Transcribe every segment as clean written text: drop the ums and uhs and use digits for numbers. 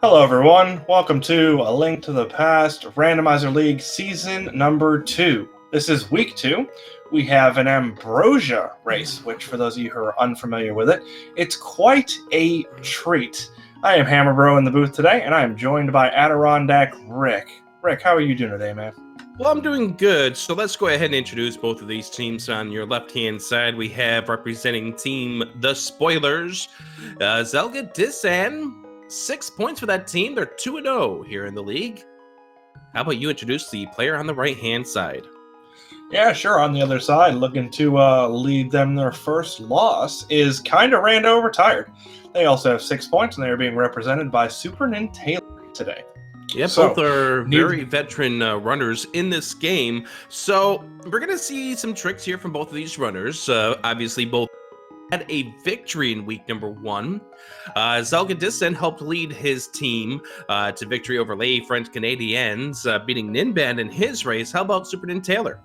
Hello everyone, welcome to A Link to the Past Randomizer League Season number 2. This is week 2. We have an Ambrosia race, which for those of you who are unfamiliar with it, it's quite a treat. I am Hammerbro in the booth today, and I am joined by Adirondack Rick. Rick, how are you doing today, man? Well, I'm doing good, so let's go ahead and introduce both of these teams. On your left-hand side, we have representing Team The Spoilers, zelgadissan. 6 points for that team. They're 2-0 here in the league. How about you introduce the player on the right-hand side? Yeah, sure. On the other side, looking to lead them their first loss is Kinda Rando Retired. They also have 6 points, and they are being represented by SuperNinTaylor today. Yeah, So, both are very veteran runners in this game. So we're going to see some tricks here from both of these runners. Obviously, both had a victory in week number 1. zelgadissan helped lead his team to victory over Les French Canadiens, beating Ninband in his race. How about SuperNinTaylor?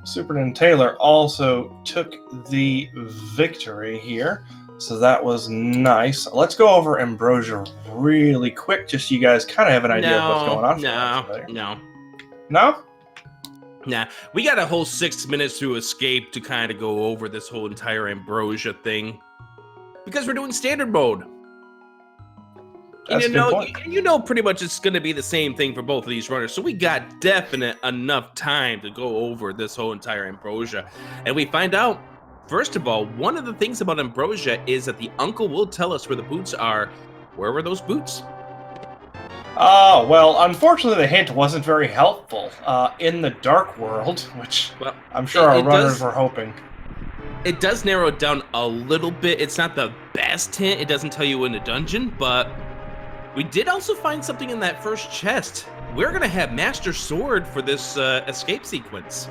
SuperNinTaylor also took the victory here, so that was nice. Let's go over Ambrosia really quick, just so you guys kind of have an idea of what's going on. No? Nah, we got a whole 6 minutes to escape to kind of go over this whole entire Ambrosia thing, because we're doing standard mode. That's a good point. You know pretty much it's going to be the same thing for both of these runners, so we got definite enough time to go over this whole entire Ambrosia. And we find out, first of all, one of the things about Ambrosia is that the uncle will tell us where the boots are. Where were those boots? Well, unfortunately, the hint wasn't very helpful. In the Dark World, which I'm sure our runners were hoping. It does narrow it down a little bit. It's not the best hint. It doesn't tell you in the dungeon, but we did also find something in that first chest. We're going to have Master Sword for this escape sequence.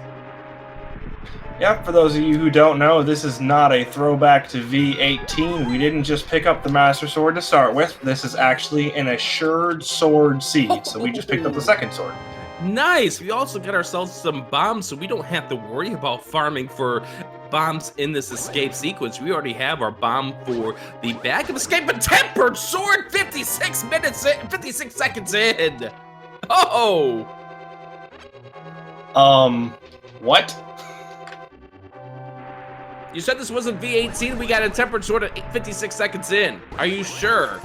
Yeah, for those of you who don't know, this is not a throwback to V18. We didn't just pick up the Master Sword to start with. This is actually an assured sword seed, so we just picked up the second sword. Nice! We also got ourselves some bombs, so we don't have to worry about farming for bombs in this escape sequence. We already have our bomb for the back of escape. A tempered sword! 56 seconds in! Oh! What? You said this wasn't V18, we got a tempered sword at 56 seconds in. Are you sure?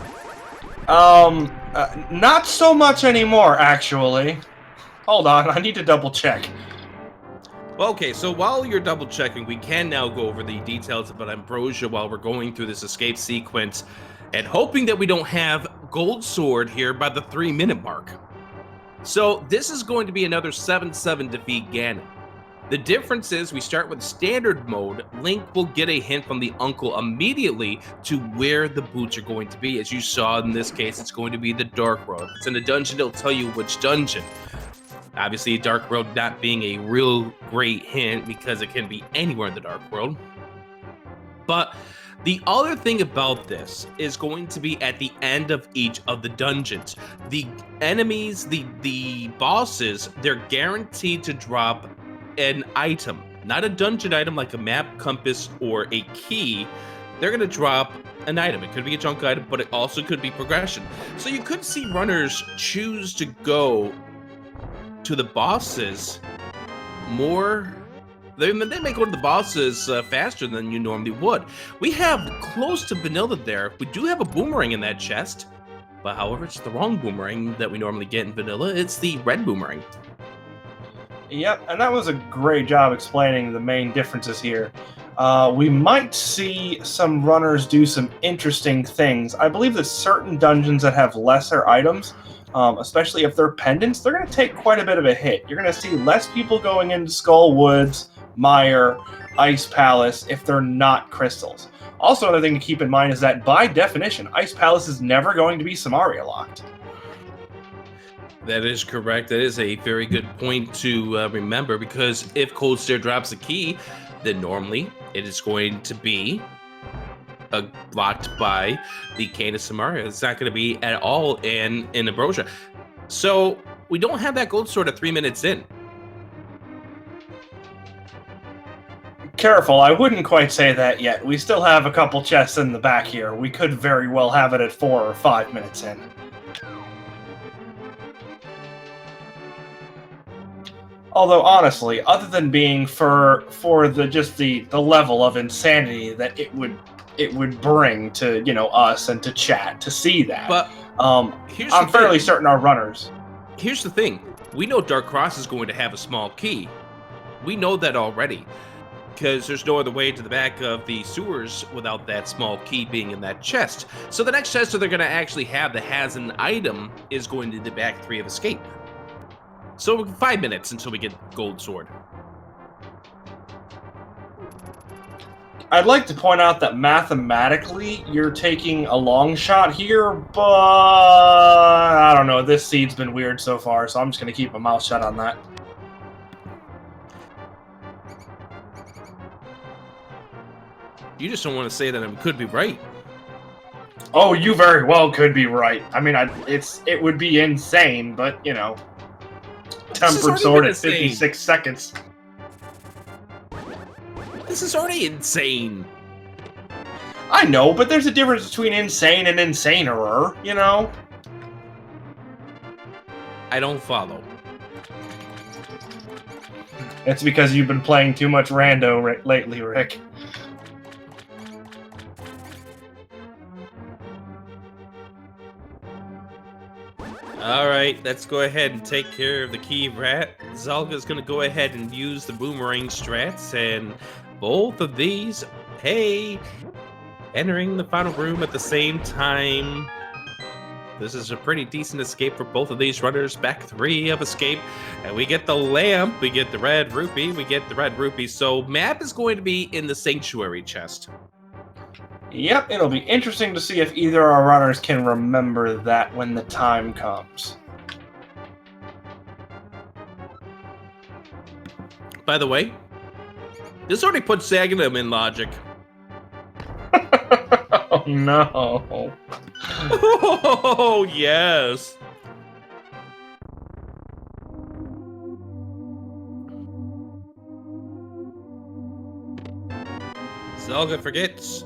Not so much anymore, actually. Hold on, I need to double check. Well, okay, so while you're double checking, we can now go over the details about Ambrosia while we're going through this escape sequence and hoping that we don't have gold sword here by the 3-minute mark. So this is going to be another 7-7 defeat Ganon. The difference is we start with standard mode. Link will get a hint from the uncle immediately to where the boots are going to be. As you saw in this case, it's going to be the Dark World. If it's in a dungeon, it'll tell you which dungeon. Obviously, Dark World not being a real great hint because it can be anywhere in the Dark World. But the other thing about this is going to be at the end of each of the dungeons. The enemies, the bosses, they're guaranteed to drop an item, not a dungeon item like a map, compass, or a key. They're going to drop an item. It could be a junk item, but it also could be progression. So you could see runners choose to go to the bosses more. They may go to the bosses faster than you normally would. We have close to vanilla there. We do have a boomerang in that chest, but however, it's the wrong boomerang that we normally get in vanilla. It's the red boomerang. Yep, and that was a great job explaining the main differences here. We might see some runners do some interesting things. I believe that certain dungeons that have lesser items, especially if they're pendants, they're going to take quite a bit of a hit. You're going to see less people going into Skull Woods, Mire, Ice Palace if they're not crystals. Also, another thing to keep in mind is that, by definition, Ice Palace is never going to be Samaria locked. That is correct. That is a very good point to remember, because if Cold Stare drops a key, then normally it is going to be blocked by the Cane of Samaria. It's not going to be at all in Ambrosia. So we don't have that gold sword at 3 minutes in. Careful, I wouldn't quite say that yet. We still have a couple chests in the back here. We could very well have it at 4 or 5 minutes in. Although honestly, other than being for the level of insanity that it would bring to, you know, us and to chat to see that. But I'm fairly certain our runners. Here's the thing. We know Dark Cross is going to have a small key. We know that already. Because there's no other way to the back of the sewers without that small key being in that chest. So the next chest that they're going to actually have that has an item is going to the back 3 of Escape. So 5 minutes until we get Gold Sword. I'd like to point out that mathematically you're taking a long shot here, but I don't know. This seed's been weird so far, so I'm just going to keep my mouth shut on that. You just don't want to say that I could be right. Oh, you very well could be right. I mean, it would be insane, but, you know, tempered sword at 56 seconds. This is already insane. I know, but there's a difference between insane and insaner, you know? I don't follow. It's because you've been playing too much rando lately, Rick. Alright, let's go ahead and take care of the key rat. Zelga's gonna go ahead and use the boomerang strats, and both of these, hey, entering the final room at the same time. This is a pretty decent escape for both of these runners. Back 3 of Escape, and we get the lamp, we get the red rupee, so map is going to be in the sanctuary chest. Yep, it'll be interesting to see if either our runners can remember that when the time comes. By the way, this already puts Zagadissan in logic. Oh no. Oh, yes. Zelda forgets.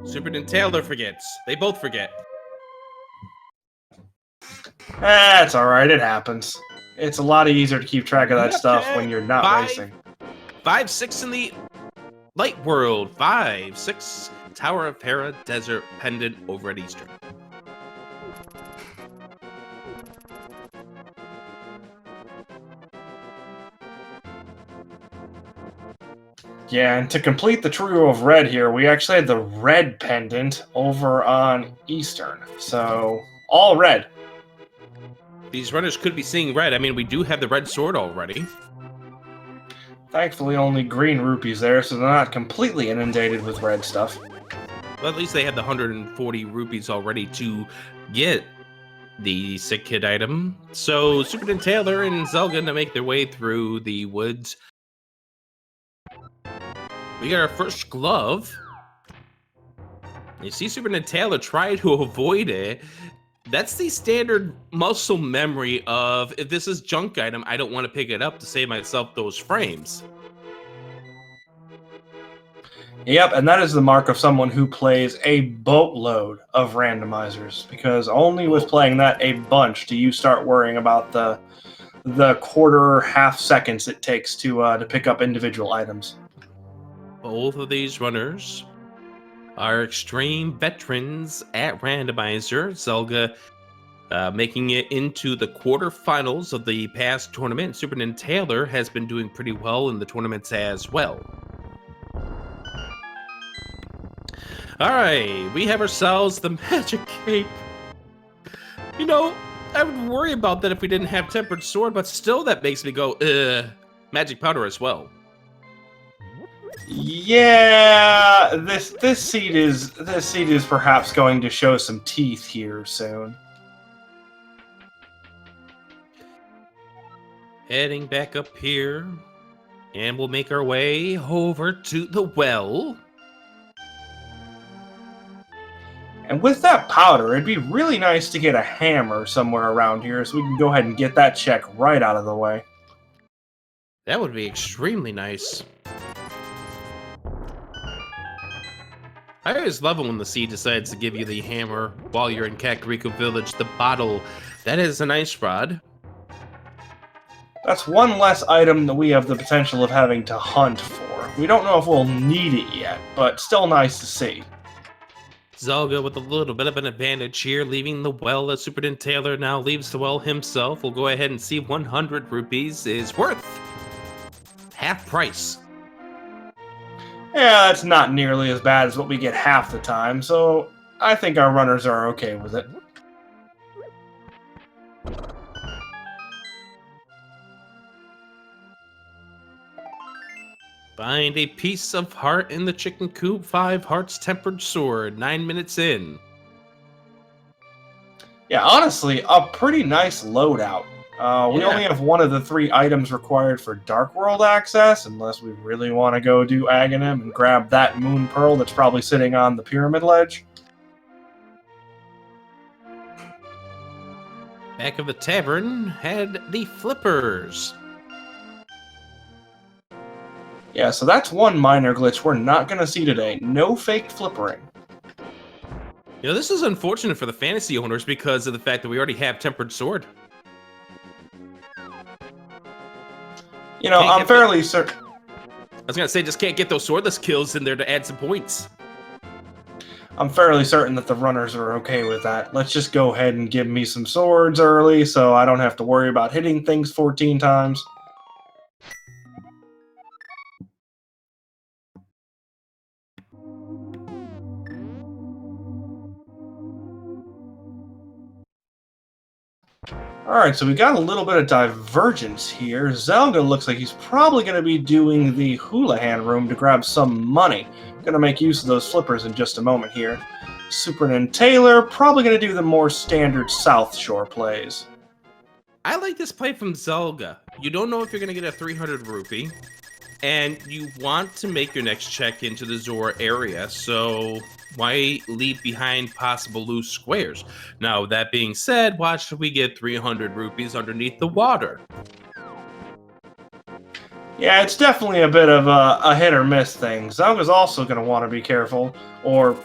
SuperNinTaylor forgets. They both forget. That's alright, it happens. It's a lot easier to keep track of that stuff when you're not racing. 5-6 in the Light World. 5-6 Tower of Hera Desert Pendant over at Eastern. Yeah, and to complete the trio of red here, we actually had the red pendant over on Eastern. So, all red. These runners could be seeing red. I mean, we do have the red sword already. Thankfully, only green rupees there, so they're not completely inundated with red stuff. Well, at least they have the 140 rupees already to get the Sick Kid item. So, SuperNinTaylor and Zelda to make their way through the woods. We got our first glove. You see SuperNinTaylor try to avoid it. That's the standard muscle memory of, if this is junk item, I don't want to pick it up to save myself those frames. Yep, and that is the mark of someone who plays a boatload of randomizers, because only with playing that a bunch do you start worrying about the quarter, half seconds it takes to pick up individual items. Both of these runners are extreme veterans at Randomizer. Zelda making it into the quarterfinals of the past tournament. SuperNinTaylor has been doing pretty well in the tournaments as well. Alright, we have ourselves the magic cape. You know, I would worry about that if we didn't have tempered sword, but still that makes me go, magic powder as well. Yeah, this seed is perhaps going to show some teeth here soon. Heading back up here, and we'll make our way over to the well. And with that powder, it'd be really nice to get a hammer somewhere around here so we can go ahead and get that check right out of the way. That would be extremely nice. I always love it when the sea decides to give you the hammer while you're in Kakariko Village, the bottle. That is a nice rod. That's one less item that we have the potential of having to hunt for. We don't know if we'll need it yet, but still nice to see. Zelda with a little bit of an advantage here, leaving the well as SuperNinTaylor now leaves the well himself. We'll go ahead and see 100 rupees is worth half price. Yeah, that's not nearly as bad as what we get half the time, so I think our runners are okay with it. Find a piece of heart in the chicken coop, 5 hearts tempered sword, 9 minutes in. Yeah, honestly, a pretty nice loadout. We Yeah. only have one of the 3 items required for Dark World access, unless we really want to go do Aghanim and grab that Moon Pearl that's probably sitting on the pyramid ledge. Back of the tavern had the flippers. Yeah, so that's one minor glitch we're not going to see today. No fake flippering. You know, this is unfortunate for the fantasy owners because of the fact that we already have tempered sword. You know, I'm fairly certain... I was going to say, just can't get those swordless kills in there to add some points. I'm fairly certain that the runners are okay with that. Let's just go ahead and give me some swords early so I don't have to worry about hitting things 14 times. Alright, so we got a little bit of divergence here. Zelda looks like he's probably going to be doing the Houlihan room to grab some money. Going to make use of those flippers in just a moment here. SuperNinTaylor probably going to do the more standard South Shore plays. I like this play from Zelda. You don't know if you're going to get a 300 rupee, and you want to make your next check into the Zora area, so why leave behind possible loose squares? Now, that being said, watch we get 300 rupees underneath the water. Yeah, it's definitely a bit of a hit or miss thing. Zelda's also going to want to be careful, or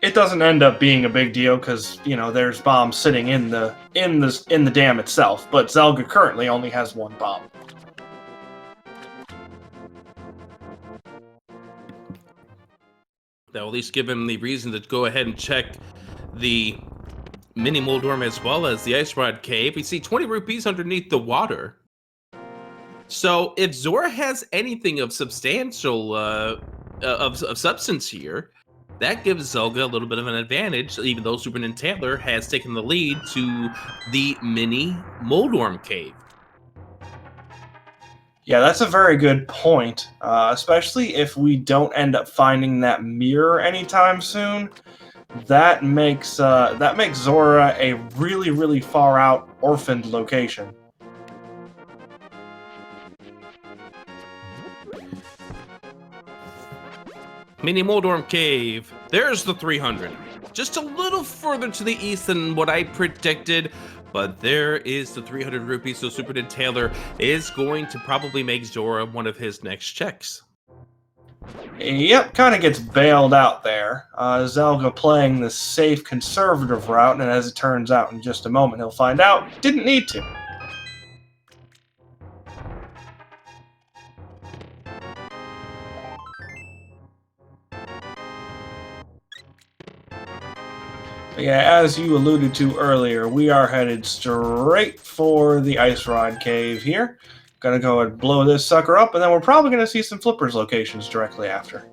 it doesn't end up being a big deal because, you know, there's bombs sitting in the dam itself, but Zelda currently only has 1 bomb. That will at least give him the reason to go ahead and check the mini Moldorm as well as the Ice Rod Cave. We see 20 rupees underneath the water. So if Zora has anything of substantial of substance here, that gives Zelda a little bit of an advantage, even though SuperNinTaylor has taken the lead to the mini Moldorm Cave. Yeah, that's a very good point, especially if we don't end up finding that mirror anytime soon. That makes Zora a really, really far out orphaned location. Mini Moldorm Cave. There's the 300. Just a little further to the east than what I predicted, but there is the 300 rupees, so SuperNinTaylor is going to probably make Zora one of his next checks. Yep, kind of gets bailed out there. Zelda playing the safe, conservative route, and as it turns out in just a moment, he'll find out, didn't need to. But yeah, as you alluded to earlier, we are headed straight for the Ice Rod Cave here. Gonna go and blow this sucker up, and then we're probably gonna see some flippers locations directly after.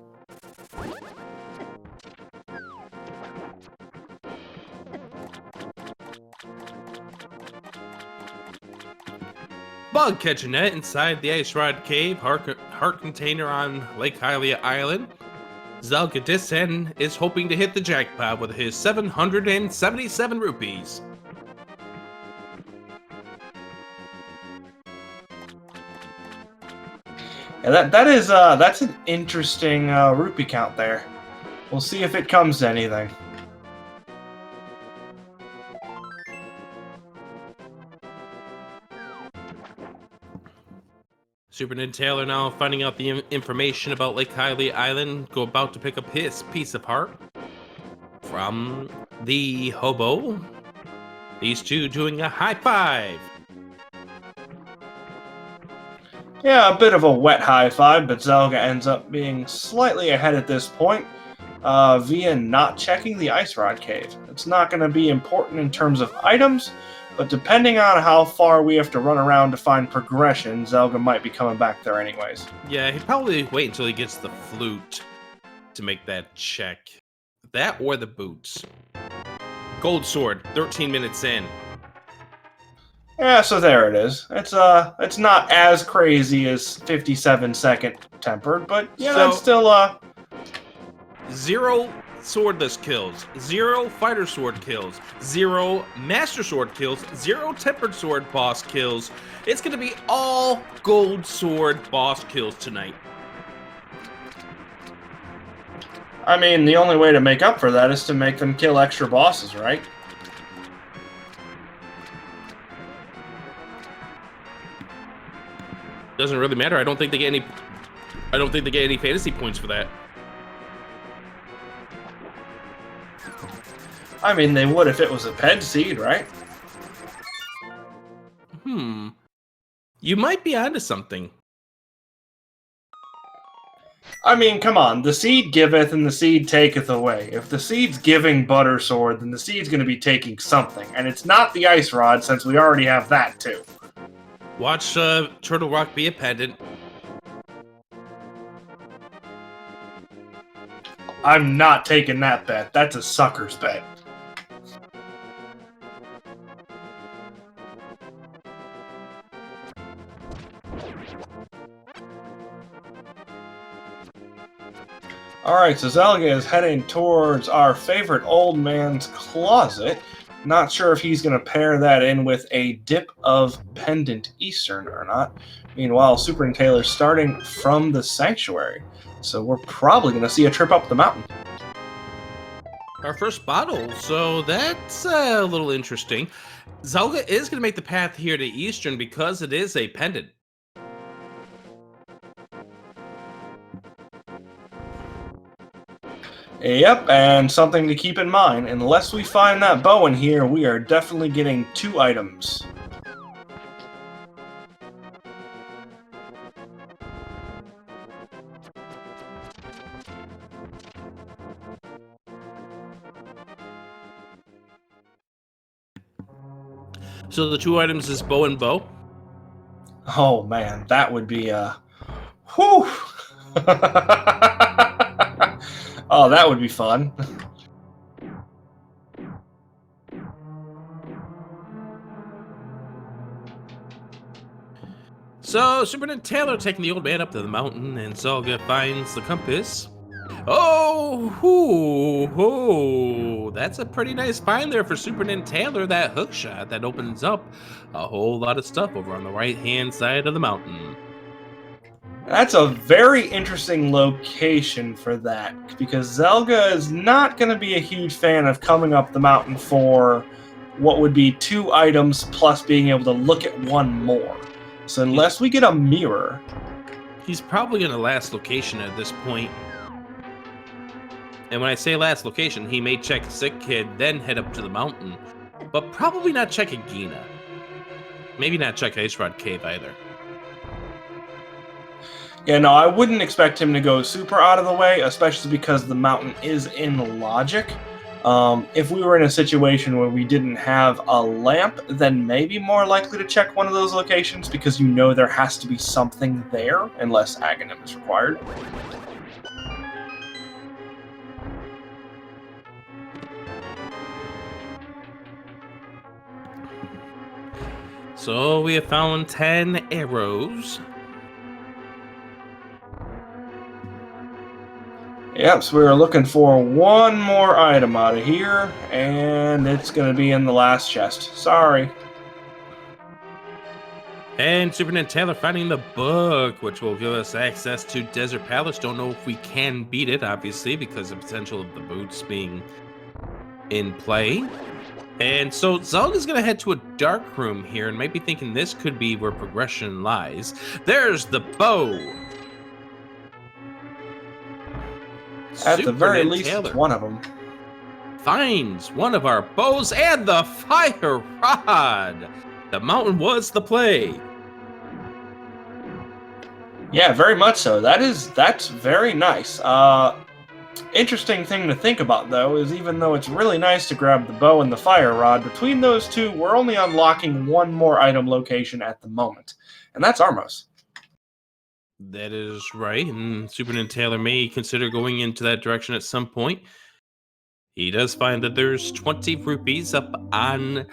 Bug catching net inside the Ice Rod Cave, heart container on Lake Hylia Island. Zelgadissan is hoping to hit the jackpot with his 777 rupees. Yeah, that's an interesting rupee count there. We'll see if it comes to anything. SuperNinTaylor now finding out the information about Lake Kylie Island. Go about to pick up his piece of heart from the hobo. These two doing a high five. Yeah, a bit of a wet high five, but Zelda ends up being slightly ahead at this point via not checking the Ice Rod Cave. It's not going to be important in terms of items, but depending on how far we have to run around to find progression, Zelda might be coming back there anyways. Yeah, he'd probably wait until he gets the flute to make that check. That or the boots. Gold sword, 13 minutes in. Yeah, so there it is. It's not as crazy as 57-second tempered, but yeah, that's still 0 swordless kills, 0 fighter sword kills, 0 master sword kills, 0 tempered sword boss kills. It's gonna be all gold sword boss kills tonight. I mean, the only way to make up for that is to make them kill extra bosses, right? Doesn't really matter. I don't think they get any fantasy points for that. I mean, they would if it was a ped seed, right? You might be onto something. I mean, come on. The seed giveth and the seed taketh away. If the seed's giving Butter Sword, then the seed's going to be taking something. And it's not the Ice Rod, since we already have that, too. Watch Turtle Rock be a pendant. I'm not taking that bet. That's a sucker's bet. Alright, so Zelda is heading towards our favorite old man's closet. Not sure if he's going to pair that in with a dip of Pendant Eastern or not. Meanwhile, SuperNinTaylor's starting from the Sanctuary. So we're probably going to see a trip up the mountain. Our first bottle, so that's a little interesting. Zelda is going to make the path here to Eastern because it is a pendant. Yep, and something to keep in mind, unless we find that bow in here, we are definitely getting 2 items. So the 2 items is bow and bow? Oh man, that would be whew! Oh, that would be fun. So, SuperNinTaylor taking the old man up to the mountain, and Zelda finds the compass. Oh, that's a pretty nice find there for SuperNinTaylor, that hook shot that opens up a whole lot of stuff over on the right-hand side of the mountain. That's a very interesting location for that, because Zelda is not going to be a huge fan of coming up the mountain for what would be 2 items plus being able to look at one more. So unless we get a mirror... He's probably in the last location at this point. And when I say last location, he may check Sick Kid, then head up to the mountain. But probably not check Agina. Maybe not check Ice Rod Cave either. Yeah, no, I wouldn't expect him to go super out of the way, especially because the mountain is in Logic. If we were in a situation where we didn't have a lamp, then maybe more likely to check one of those locations, because you know there has to be something there, unless Aghanim is required. So we have found 10 arrows. Yep, so we were looking for one more item out of here, and it's going to be in the last chest. Sorry. And SuperNinTaylor finding the book, which will give us access to Desert Palace. Don't know if we can beat it, obviously, because of the potential of the boots being in play. And so Zelda's going to head to a dark room here and might be thinking this could be where progression lies. There's the bow. At the very least, it's SuperNinTaylor one of them. finds one of our bows and the fire rod. The mountain was the play. Yeah, very much so. That's very nice. Interesting thing to think about, though, is even though it's really nice to grab the bow and the fire rod, between those two, we're only unlocking one more item location at the moment, and that's Armos. That is right, and SuperNinTaylor may consider going into that direction at some point. He does find that there's 20 rupees up on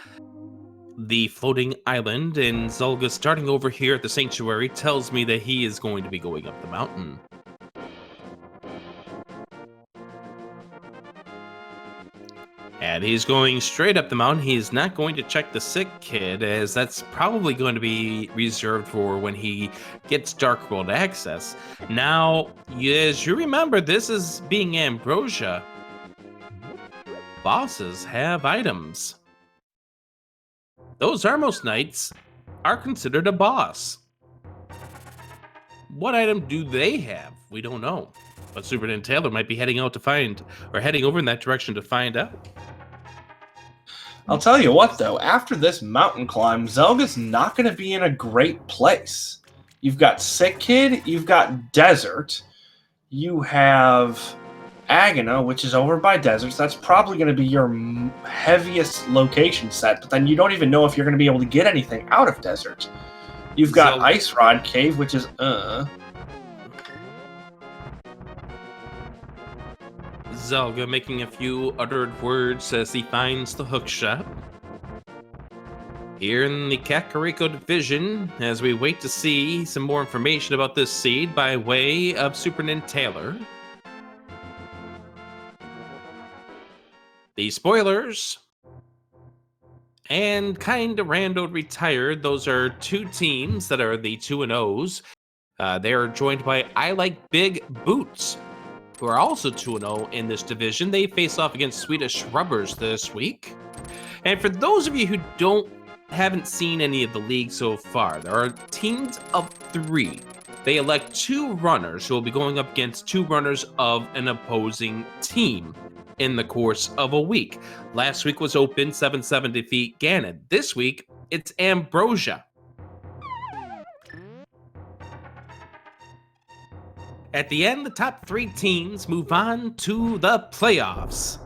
the floating island, and Zelga, starting over here at the sanctuary, tells me that he is going to be going up the mountain. And he's going straight up the mountain. He's not going to check the sick kid, as that's probably going to be reserved for when he gets Dark World access. Now, as you remember, this is being Ambrosia. Bosses have items. Those Armos Knights are considered a boss. What item do they have? We don't know. But SuperNinTaylor might be heading out to find, or heading over in that direction to find out. I'll tell you what, though, after this mountain climb, Zelga's not going to be in a great place. You've got Sick Kid, you've got Desert, you have Agana, which is over by Deserts. That's probably going to be your heaviest location set, but then you don't even know if you're going to be able to get anything out of Desert. You've got Zelda. Ice Rod Cave, which is Zelga making a few uttered words as he finds the hook shop. Here in the Kakariko division, as we wait to see some more information about this seed by way of SuperNinTaylor. The spoilers and Kinda Rando Retired, those are two teams that are the 2-0s. They are joined by I Like Big Boots, who are also 2-0 in this division. They face off against Swedish Rubbers this week. And for those of you who haven't seen any of the league so far, there are teams of 3. They elect 2 runners who will be going up against 2 runners of an opposing team in the course of a week. Last week was Open 7-7 defeat Ganon. This week, it's Ambrosia. At the end, the top 3 teams move on to the playoffs.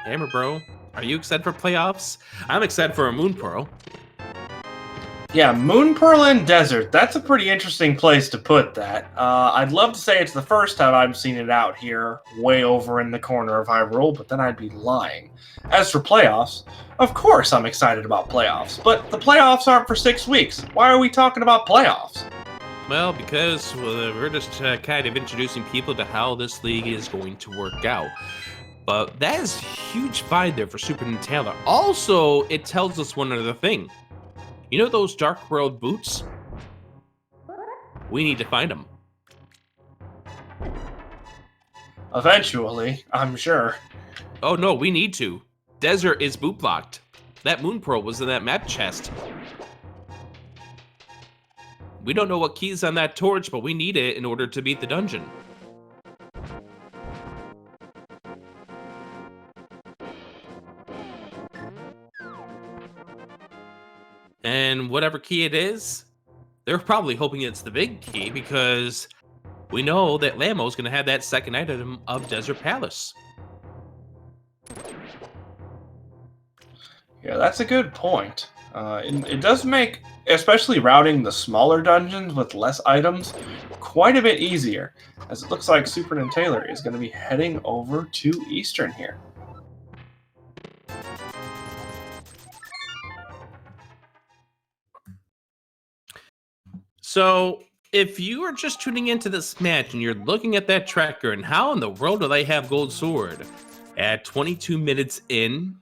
Hammer Bro, are you excited for playoffs? I'm excited for a Moon Pearl. Yeah, Moon Pearl and Desert. That's a pretty interesting place to put that. I'd love to say it's the first time I've seen it out here, way over in the corner of Hyrule, but then I'd be lying. As for playoffs, of course I'm excited about playoffs, but the playoffs aren't for 6 weeks. Why are we talking about playoffs? Well, because we're just kind of introducing people to how this league is going to work out. But that is a huge find there for SuperNinTaylor. Also, it tells us one other thing. You know those Dark World boots? We need to find them. Eventually, I'm sure. Oh no, we need to. Desert is boot blocked. That Moon Pearl was in that map chest. We don't know what key's on that torch, but we need it in order to beat the dungeon. And whatever key it is, they're probably hoping it's the big key, because we know that Lamo's going to have that second item of Desert Palace. Yeah, that's a good point. It does make, especially routing the smaller dungeons with less items, quite a bit easier, as it looks like SuperNinTaylor is going to be heading over to Eastern here. So, if you are just tuning into this match and you're looking at that tracker and how in the world do they have Gold Sword at 22 minutes in,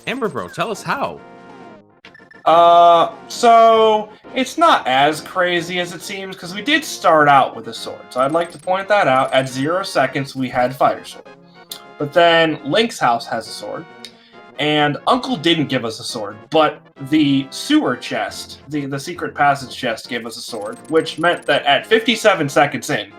Amber Bro, tell us how. So it's not as crazy as it seems, because we did start out with a sword. So I'd like to point that out. At 0 seconds, we had Fighter Sword. But then Link's house has a sword. And Uncle didn't give us a sword, but the sewer chest, the secret passage chest, gave us a sword, which meant that at 57 seconds in,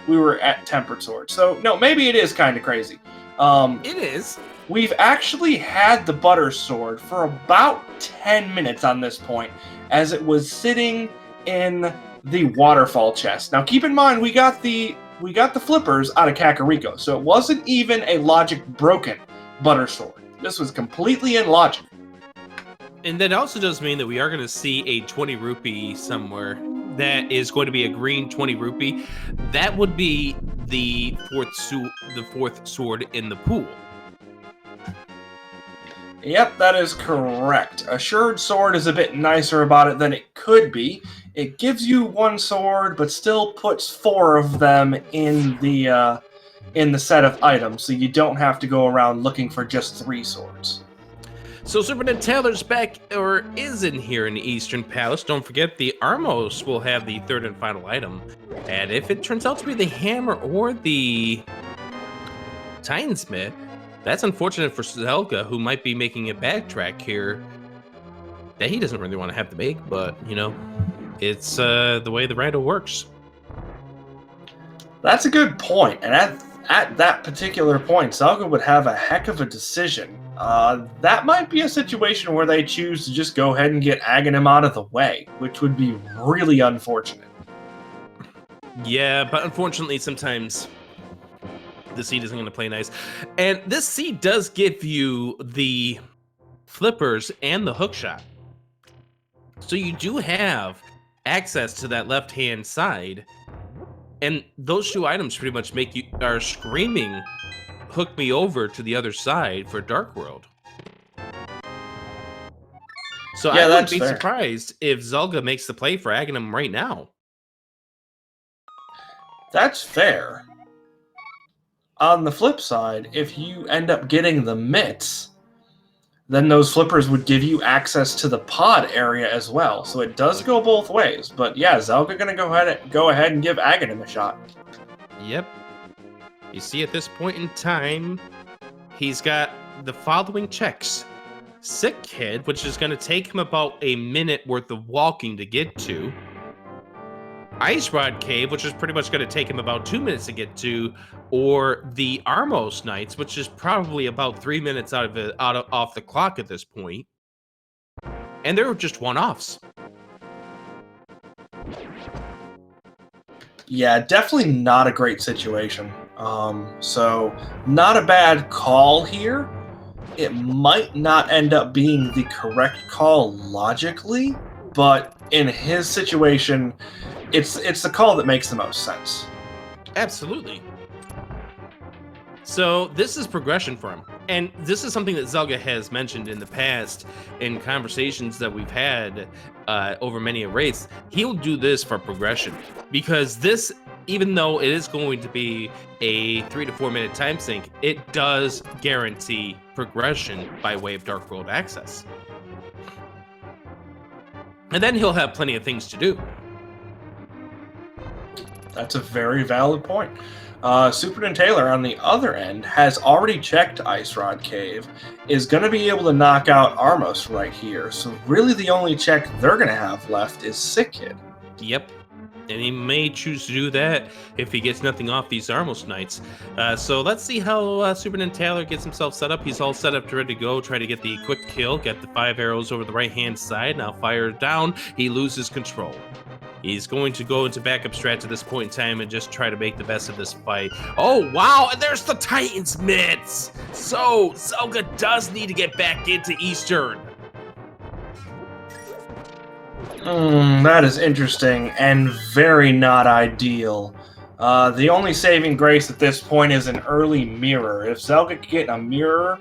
we were at tempered sword. So, no, maybe it is kind of crazy. It is. We've actually had the butter sword for about 10 minutes on this point, as it was sitting in the waterfall chest. Now, keep in mind, we got the flippers out of Kakariko, so it wasn't even a logic broken butter sword. This was completely in logic. And that also does mean that we are going to see a 20 rupee somewhere. That is going to be a green 20 rupee. That would be the fourth sword in the pool. Yep, that is correct. Assured sword is a bit nicer about it than it could be. It gives you one sword, but still puts 4 of them in the set of items, so you don't have to go around looking for just 3 swords. So SuperNinTaylor's back, or is in here in the Eastern Palace. Don't forget, the Armos will have the third and final item. And if it turns out to be the hammer or the Tinsmith, that's unfortunate for Zelda, who might be making a backtrack here that he doesn't really want to have to make, but, you know, it's the way the rando works. That's a good point, and at that particular point, Zelda would have a heck of a decision. That might be a situation where they choose to just go ahead and get Aghanim out of the way, which would be really unfortunate. Yeah, but unfortunately, sometimes the seed isn't going to play nice. And this seed does give you the flippers and the hookshot. So you do have access to that left-hand side. And those 2 items pretty much make you are screaming, hook me over to the other side for Dark World. So Yeah, I wouldn't that's be fair. surprised if Zelda makes the play for Aghanim right now. That's fair. On the flip side, if you end up getting the mitts, then those flippers would give you access to the pod area as well. So it does go both ways. But yeah, Zelda gonna go ahead and give Aghanim a shot. Yep. You see, at this point in time, he's got the following checks. Sick Kid, which is going to take him about a minute worth of walking to get to. Ice Rod Cave, which is pretty much going to take him about 2 minutes to get to, or the Armos Knights, which is probably about 3 minutes off the clock at this point. And they're just one-offs. Yeah, definitely not a great situation. So not a bad call here. It might not end up being the correct call logically, but in his situation, it's the call that makes the most sense. Absolutely. So this is progression for him. And this is something that Zelda has mentioned in the past in conversations that we've had over many races. He'll do this for progression because this, even though it is going to be a 3 to 4 minute time sink, it does guarantee progression by way of Dark World access. And then he'll have plenty of things to do. That's a very valid point. SuperNinTaylor, on the other end, has already checked Ice Rod Cave, is going to be able to knock out Armos right here. So really the only check they're going to have left is Sick Kid. Yep. And he may choose to do that if he gets nothing off these Armos Knights. So let's see how SuperNinTaylor gets himself set up. He's all set up to ready to go, try to get the quick kill, get the 5 arrows over the right-hand side. Now fire down, he loses control. He's going to go into backup strat to this point in time and just try to make the best of this fight. Oh, wow, and there's the Titans mitts! So, Zelda does need to get back into Eastern. That is interesting and very not ideal. The only saving grace at this point is an early mirror. If Zelda could get a mirror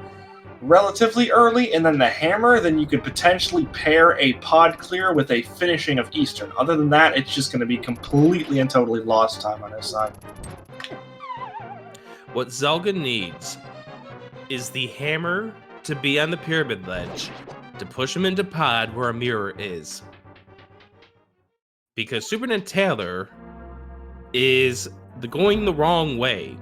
relatively early and then the hammer, then you could potentially pair a pod clear with a finishing of Eastern. Other than that, it's just going to be completely and totally lost time on his side. What Zelda needs is the hammer to be on the pyramid ledge to push him into pod where a mirror is. Because SuperNinTaylor is going the wrong way.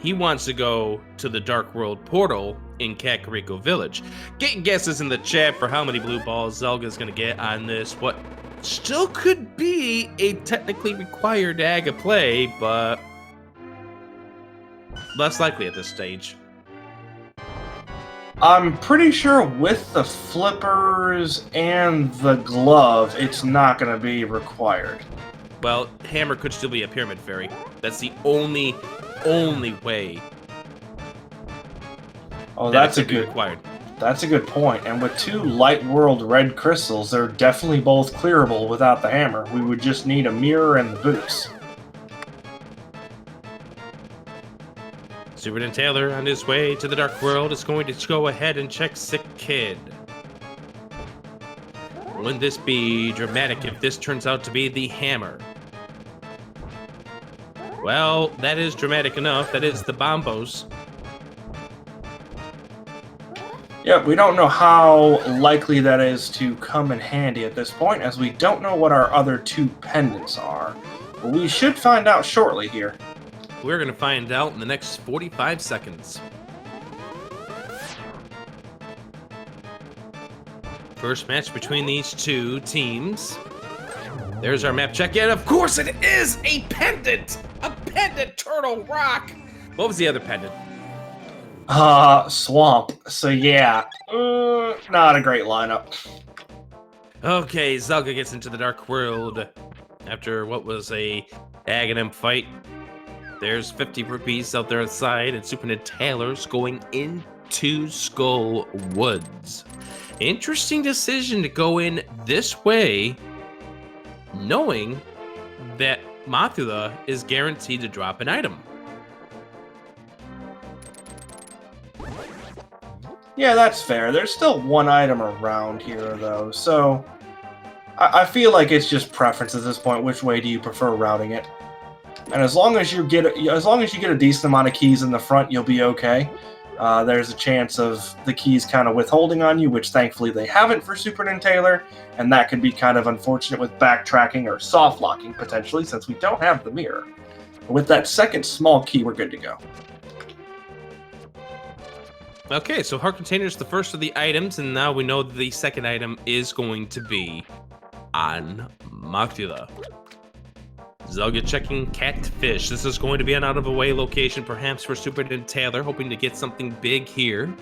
he wants to go to the Dark World portal in Kakariko Village. Get guesses in the chat for how many blue balls Zelga's going to get on this. What still could be a technically required AGA play, but less likely at this stage. I'm pretty sure with the flippers and the glove, it's not going to be required. Well, Hammer could still be a Pyramid Fairy. That's the only way. Oh, that's a good required. That's a good point. And with 2 Light World red crystals, they're definitely both clearable without the hammer. We would just need a mirror and the boots. SuperNinTaylor on his way to the Dark World is going to go ahead and check Sick Kid. Wouldn't this be dramatic if this turns out to be the hammer? Well, that is dramatic enough. That is the Bombos. Yeah, we don't know how likely that is to come in handy at this point, as we don't know what our other 2 pendants are. But we should find out shortly here. We're going to find out in the next 45 seconds. First match between these 2 teams. There's our map check. And of course it is a pendant! A pendant Turtle Rock! What was the other pendant? Swamp. So yeah, not a great lineup. Okay, Zelda gets into the Dark World after what was a Aghanim fight. There's 50 rupees out there outside, and SuperNinTaylor's going into Skull Woods. Interesting decision to go in this way, knowing that Mothula is guaranteed to drop an item. Yeah, that's fair. There's still 1 item around here, though, so I feel like it's just preference at this point. Which way do you prefer routing it? And as long as you get a decent amount of keys in the front, you'll be okay. There's a chance of the keys kind of withholding on you, which thankfully they haven't for SuperNinTaylor, and that could be kind of unfortunate with backtracking or soft locking potentially, since we don't have the mirror. With that second small key, we're good to go. Okay, so Heart Container is the first of the items, and now we know that the second item is going to be on Mothula. Zelda checking Catfish. This is going to be an out-of-the-way location, perhaps for SuperNinTaylor, hoping to get something big here.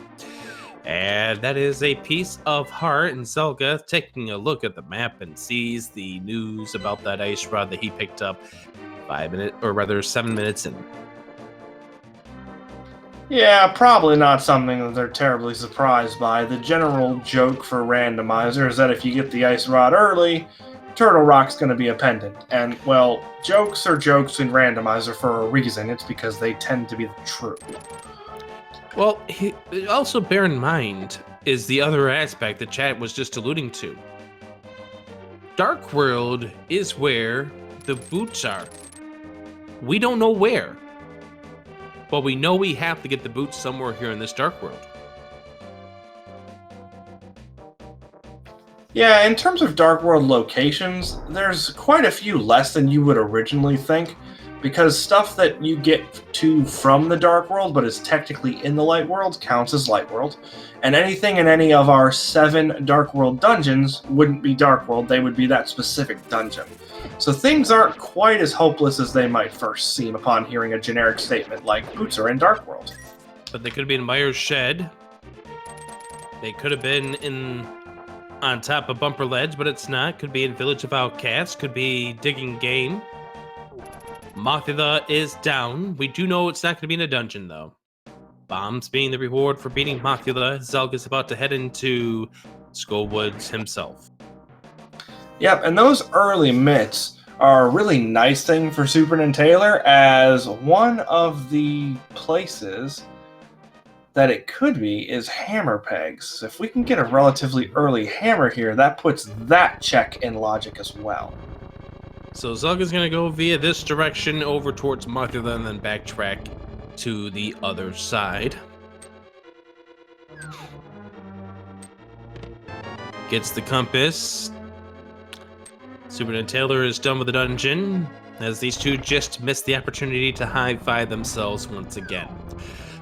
And that is a piece of heart, and Zelda taking a look at the map and sees the news about that ice rod that he picked up 7 minutes in. Yeah, probably not something that they're terribly surprised by. The general joke for Randomizer is that if you get the ice rod early, Turtle Rock's going to be a pendant. And, well, jokes are jokes in Randomizer for a reason. It's because they tend to be true. Well, also bear in mind is the other aspect that chat was just alluding to. Dark World is where the boots are. We don't know where. But we know we have to get the boots somewhere here in this Dark World. Yeah, in terms of Dark World locations, there's quite a few less than you would originally think, because stuff that you get to from the Dark World but is technically in the Light World counts as Light World, and anything in any of our 7 Dark World dungeons wouldn't be Dark World, they would be that specific dungeon. So things aren't quite as hopeless as they might first seem upon hearing a generic statement like boots are in Dark World. But they could have been in Myers' Shed. They could have been on top of Bumper Ledge, but it's not. Could be in Village of Outcasts. Could be Digging Game. Mothula is down. We do know it's not going to be in a dungeon, though. Bombs being the reward for beating Mothula. Zelga's about to head into Skull Woods himself. Yep, and those early mitts are a really nice thing for SuperNinTaylor, as one of the places that it could be is hammer pegs. If we can get a relatively early hammer here, that puts that check in logic as well. So Zelga's going to go via this direction over towards Mothula and then backtrack to the other side. Gets the compass. SuperNinTaylor is done with the dungeon. as these two just missed the opportunity to high-five themselves once again.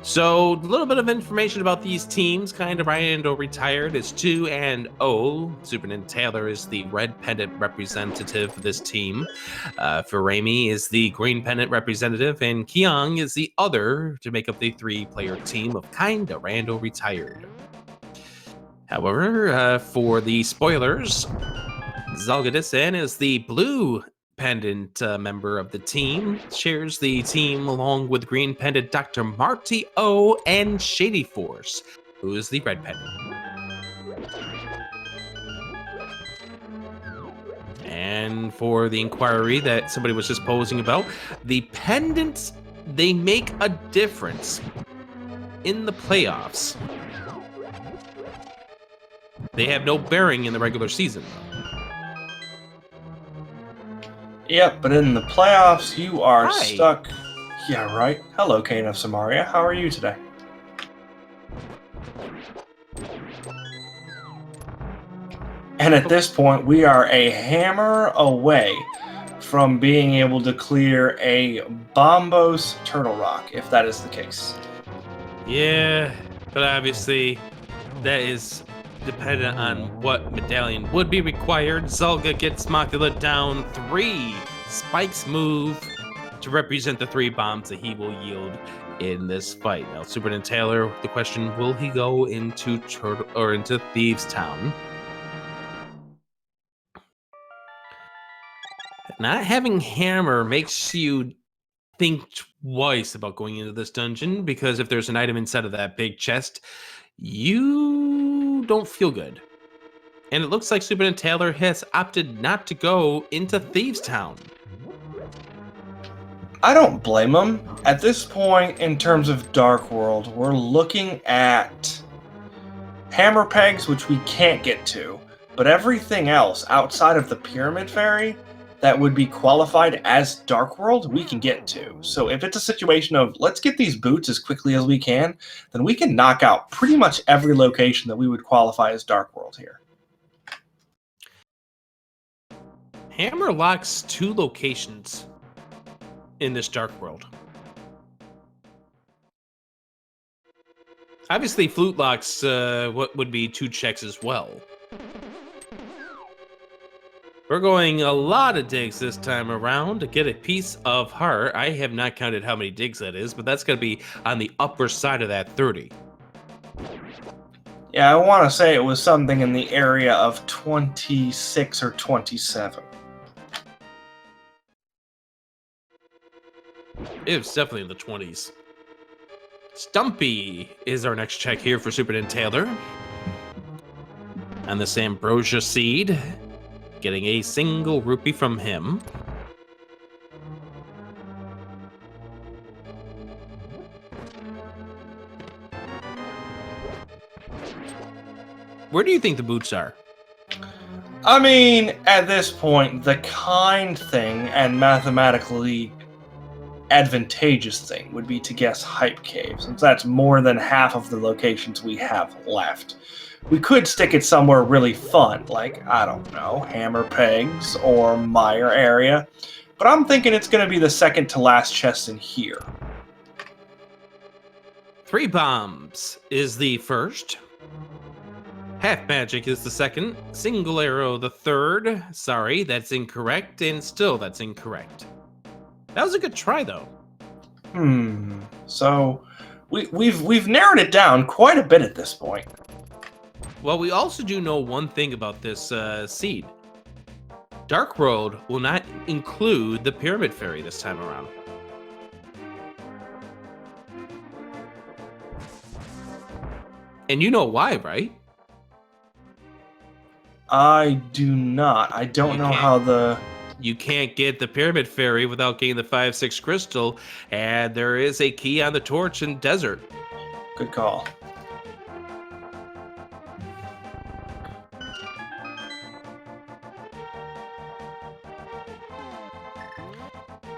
So, a little bit of information about these teams. Kind of Rando retired is 2-0. SuperNinTaylor is the red pennant representative of this team. For Raimi is the green pennant representative, and Kyung is the other to make up the 3-player team of Kinda Rando retired. However, for the spoilers, Zelgadissan is the blue pendant member of the team, shares the team along with green pendant Dr. Marty O and Shady Force, who is the red pendant. And for the inquiry that somebody was just posing about, the pendants, they make a difference in the playoffs. They have no bearing in the regular season, though. Yep, but in the playoffs, you are Hi. stuck. Yeah, right. Hello, Kane of Samaria. How are you today? And at this point, we are a hammer away from being able to clear a Bombos Turtle Rock, if that is the case. Yeah, but obviously, that is dependent on what medallion would be required. Zelda gets Makula down 3 spikes move to represent the 3 bombs that he will yield in this fight. Now, SuperNinTaylor, the question, will he go into into Thieves Town? Not having Hammer makes you think twice about going into this dungeon, because if there's an item inside of that big chest, you don't feel good. And it looks like SuperNinTaylor has opted not to go into Thieves Town. I don't blame him. At this point, in terms of Dark World, we're looking at hammer pegs, which we can't get to, but everything else outside of the Pyramid Fairy that would be qualified as Dark World, we can get to. So if it's a situation of let's get these boots as quickly as we can, then we can knock out pretty much every location that we would qualify as Dark World here. Hammer locks 2 locations in this Dark World. Obviously, Flute locks what would be 2 checks as well. We're going a lot of digs this time around to get a piece of heart. I have not counted how many digs that is, but that's going to be on the upper side of that 30. Yeah, I want to say it was something in the area of 26 or 27. It was definitely in the 20s. Stumpy is our next check here for SuperNinTaylor. And this Ambrosia Seed, getting a single rupee from him. Where do you think the boots are? I mean, at this point, the kind thing and mathematically advantageous thing would be to guess Hype Cave, since that's more than half of the locations we have left. We could stick it somewhere really fun, like, I don't know, Hammer Pegs or Mire area, but I'm thinking it's going to be the second to last chest in here. 3 bombs is the first. Half magic is the second. Single arrow the third. Sorry, that's incorrect, and still that's incorrect. That was a good try, though. So we've narrowed it down quite a bit at this point. Well, we also do know one thing about this seed. Dark World will not include the Pyramid Fairy this time around. And you know why, right? I do not. I don't know how the... You can't get the Pyramid Fairy without getting the 5/6 crystal, and there is a key on the torch in desert. Good call.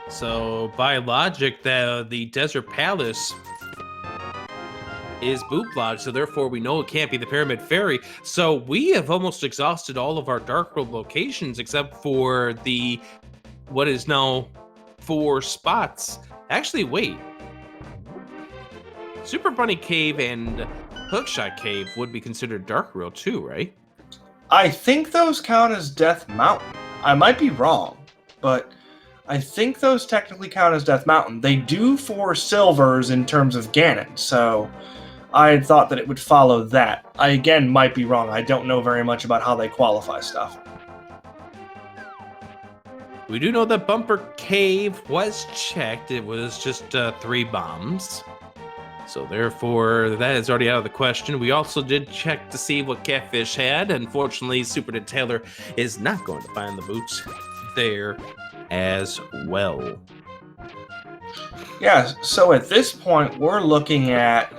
So, by logic, the Desert Palace is boot blocked, so therefore we know it can't be the Pyramid Fairy. So we have almost exhausted all of our Dark World locations except for the what is now 4 spots. Actually, wait. Super Bunny Cave and Hookshot Cave would be considered Dark World too, right? I think those count as Death Mountain. I might be wrong, but I think those technically count as Death Mountain. They do for silvers in terms of Ganon, so I had thought that it would follow that. I, again, might be wrong. I don't know very much about how they qualify stuff. We do know that Bumper Cave was checked. It was just 3 bombs. So therefore, that is already out of the question. We also did check to see what Catfish had. Unfortunately, SuperNinTaylor is not going to find the boots there as well. Yeah, so at this point, we're looking at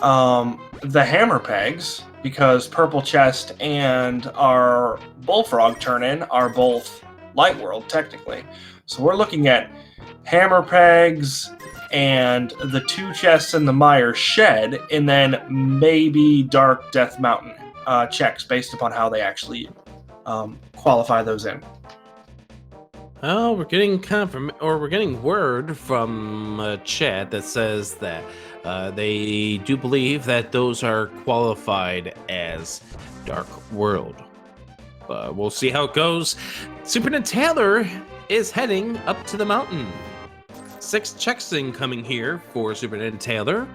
the hammer pegs, because Purple Chest and our Bullfrog turn-in are both Light World, technically. So we're looking at hammer pegs and the 2 chests in the Mire Shed, and then maybe Dark Death Mountain checks based upon how they actually qualify those in. Oh, we're getting we're getting word from chat that says that they do believe that those are qualified as Dark World. We'll see how it goes. SuperNinTaylor is heading up to the mountain. 6 checks incoming here for SuperNinTaylor.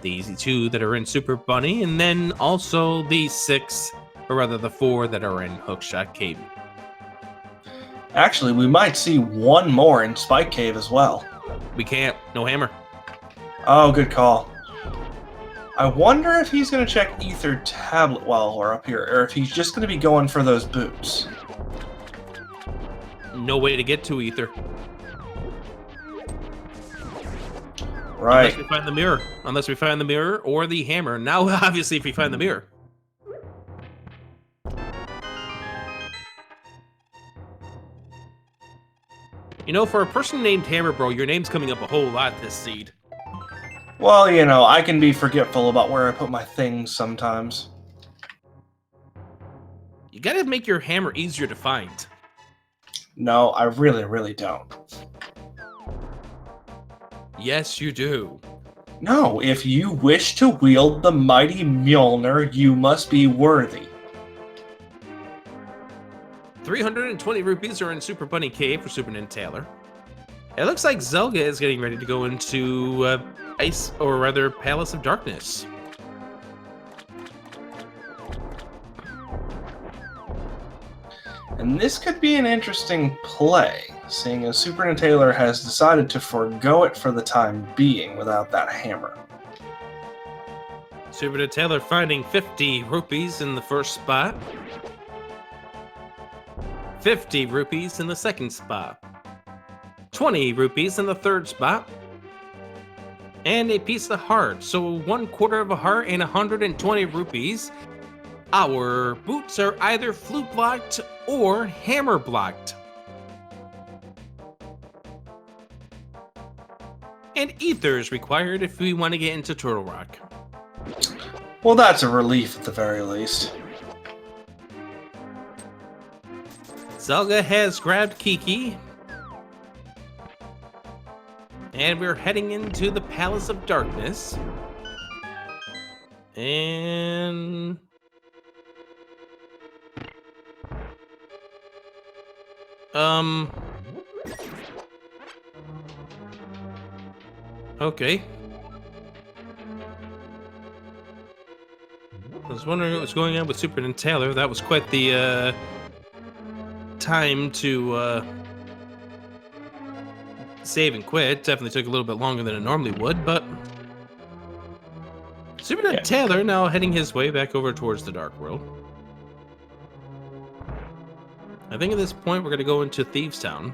The 2 that are in Super Bunny, and then also the 6, or rather the 4 that are in Hookshot Cave. Actually, we might see 1 more in Spike Cave as well. We can't. No hammer. Oh, good call. I wonder if he's going to check Ether Tablet while we're up here, or if he's just going to be going for those boots. No way to get to Ether. Right. Unless we find the mirror. Unless we find the mirror or the hammer. Now, obviously, if we find the mirror. You know, for a person named Hammer Bro, your name's coming up a whole lot this seed. Well, you know, I can be forgetful about where I put my things sometimes. You gotta make your hammer easier to find. No, I really, really don't. Yes, you do. No, if you wish to wield the mighty Mjolnir, you must be worthy. 320 rupees are in Super Bunny Cave for SuperNinTaylor. It looks like Zelda is getting ready to go into Ice, or rather, Palace of Darkness. And this could be an interesting play, seeing as SuperNinTaylor has decided to forego it for the time being without that hammer. SuperNinTaylor finding 50 rupees in the first spot. 50 rupees in the second spot. 20 rupees in the third spot. And a piece of heart. So 1/4 of a heart and 120 rupees. Our boots are either flute blocked or hammer blocked. And ether is required if we want to get into Turtle Rock. Well, that's a relief at the very least. Zelda has grabbed Kiki. And we're heading into the Palace of Darkness. And... Okay. I was wondering what was going on with SuperNinTaylor. That was quite the, time to, save and quit. Definitely took a little bit longer than it normally would, but... SuperNinTaylor now heading his way back over towards the Dark World. I think at this point we're going to go into Thieves Town.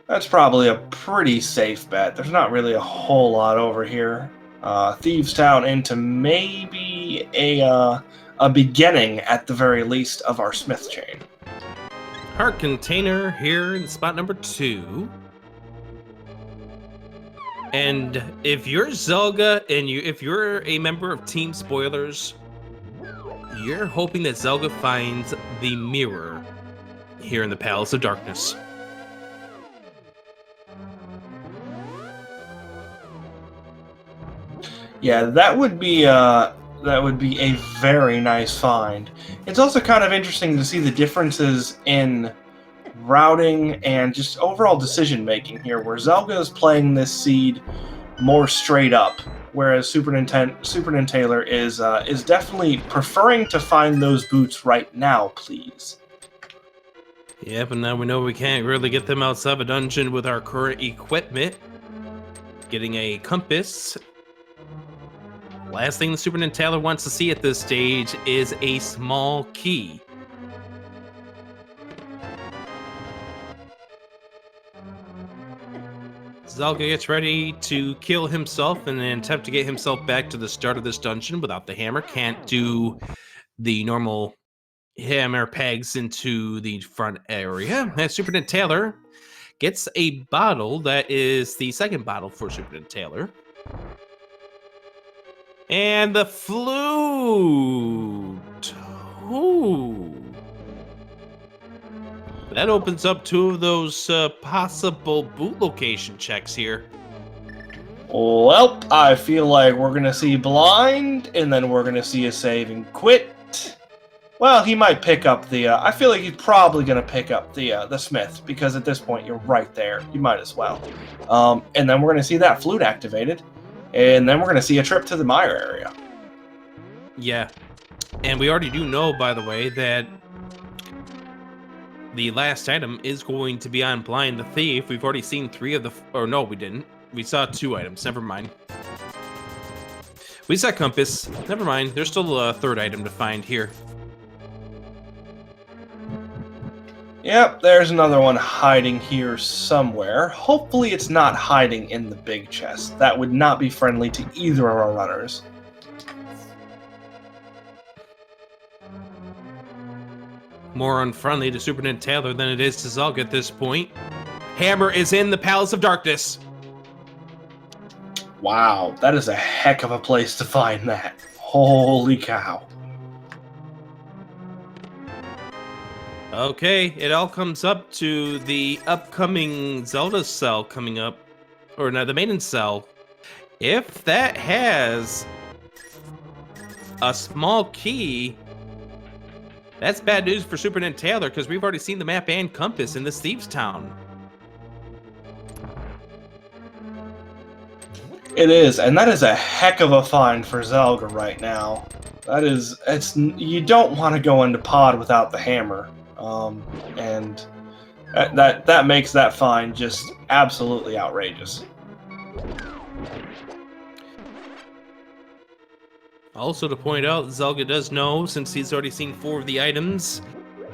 That's probably a pretty safe bet. There's not really a whole lot over here. Thieves Town into maybe a beginning, at the very least, of our Smith chain. Heart container here in spot number 2. And if you're Zelda and if you're a member of Team Spoilers, you're hoping that Zelda finds the mirror here in the Palace of Darkness. Yeah, that would be a very nice find. It's also kind of interesting to see the differences in routing and just overall decision making here, where Zelda is playing this seed more straight up, whereas SuperNinTaylor is definitely preferring to find those boots right now, please. Yeah, but now we know we can't really get them outside of a dungeon with our current equipment. Getting a compass. Last thing the SuperNinTaylor wants to see at this stage is a small key. Zelda gets ready to kill himself in an attempt to get himself back to the start of this dungeon without the hammer. Can't do the normal hammer pegs into the front area. And SuperNinTaylor gets a bottle that is the second bottle for SuperNinTaylor. And the flute. Ooh. That opens up two of those possible boot location checks here. Well, I feel like we're going to see blind, and then we're going to see a save and quit. Well, he might pick up the... I feel like he's probably going to pick up the smith, because at this point you're right there. You might as well. And then we're going to see that flute activated, and then we're going to see a trip to the mire area. Yeah. And we already do know, by the way, that the last item is going to be on Blind the Thief. We've already seen 3 of the... Or no, we didn't. We saw 2 items. Never mind. We saw Compass. Never mind. There's still a 3rd item to find here. Yep, there's another one hiding here somewhere. Hopefully it's not hiding in the big chest. That would not be friendly to either of our runners. More unfriendly to SuperNinTaylor than it is to Zelda at this point. Hammer is in the Palace of Darkness. Wow, that is a heck of a place to find that. Holy cow. Okay, it all comes up to the upcoming Zelda cell coming up. Or no, the maiden cell. If that has a small key, that's bad news for SuperNinTaylor because we've already seen the map and compass in this Thieves' Town. It is, and that is a heck of a find for Zelda right now. That is, you don't want to go into pod without the hammer, and that makes that find just absolutely outrageous. Also to point out, Zelda does know, since he's already seen 4 of the items,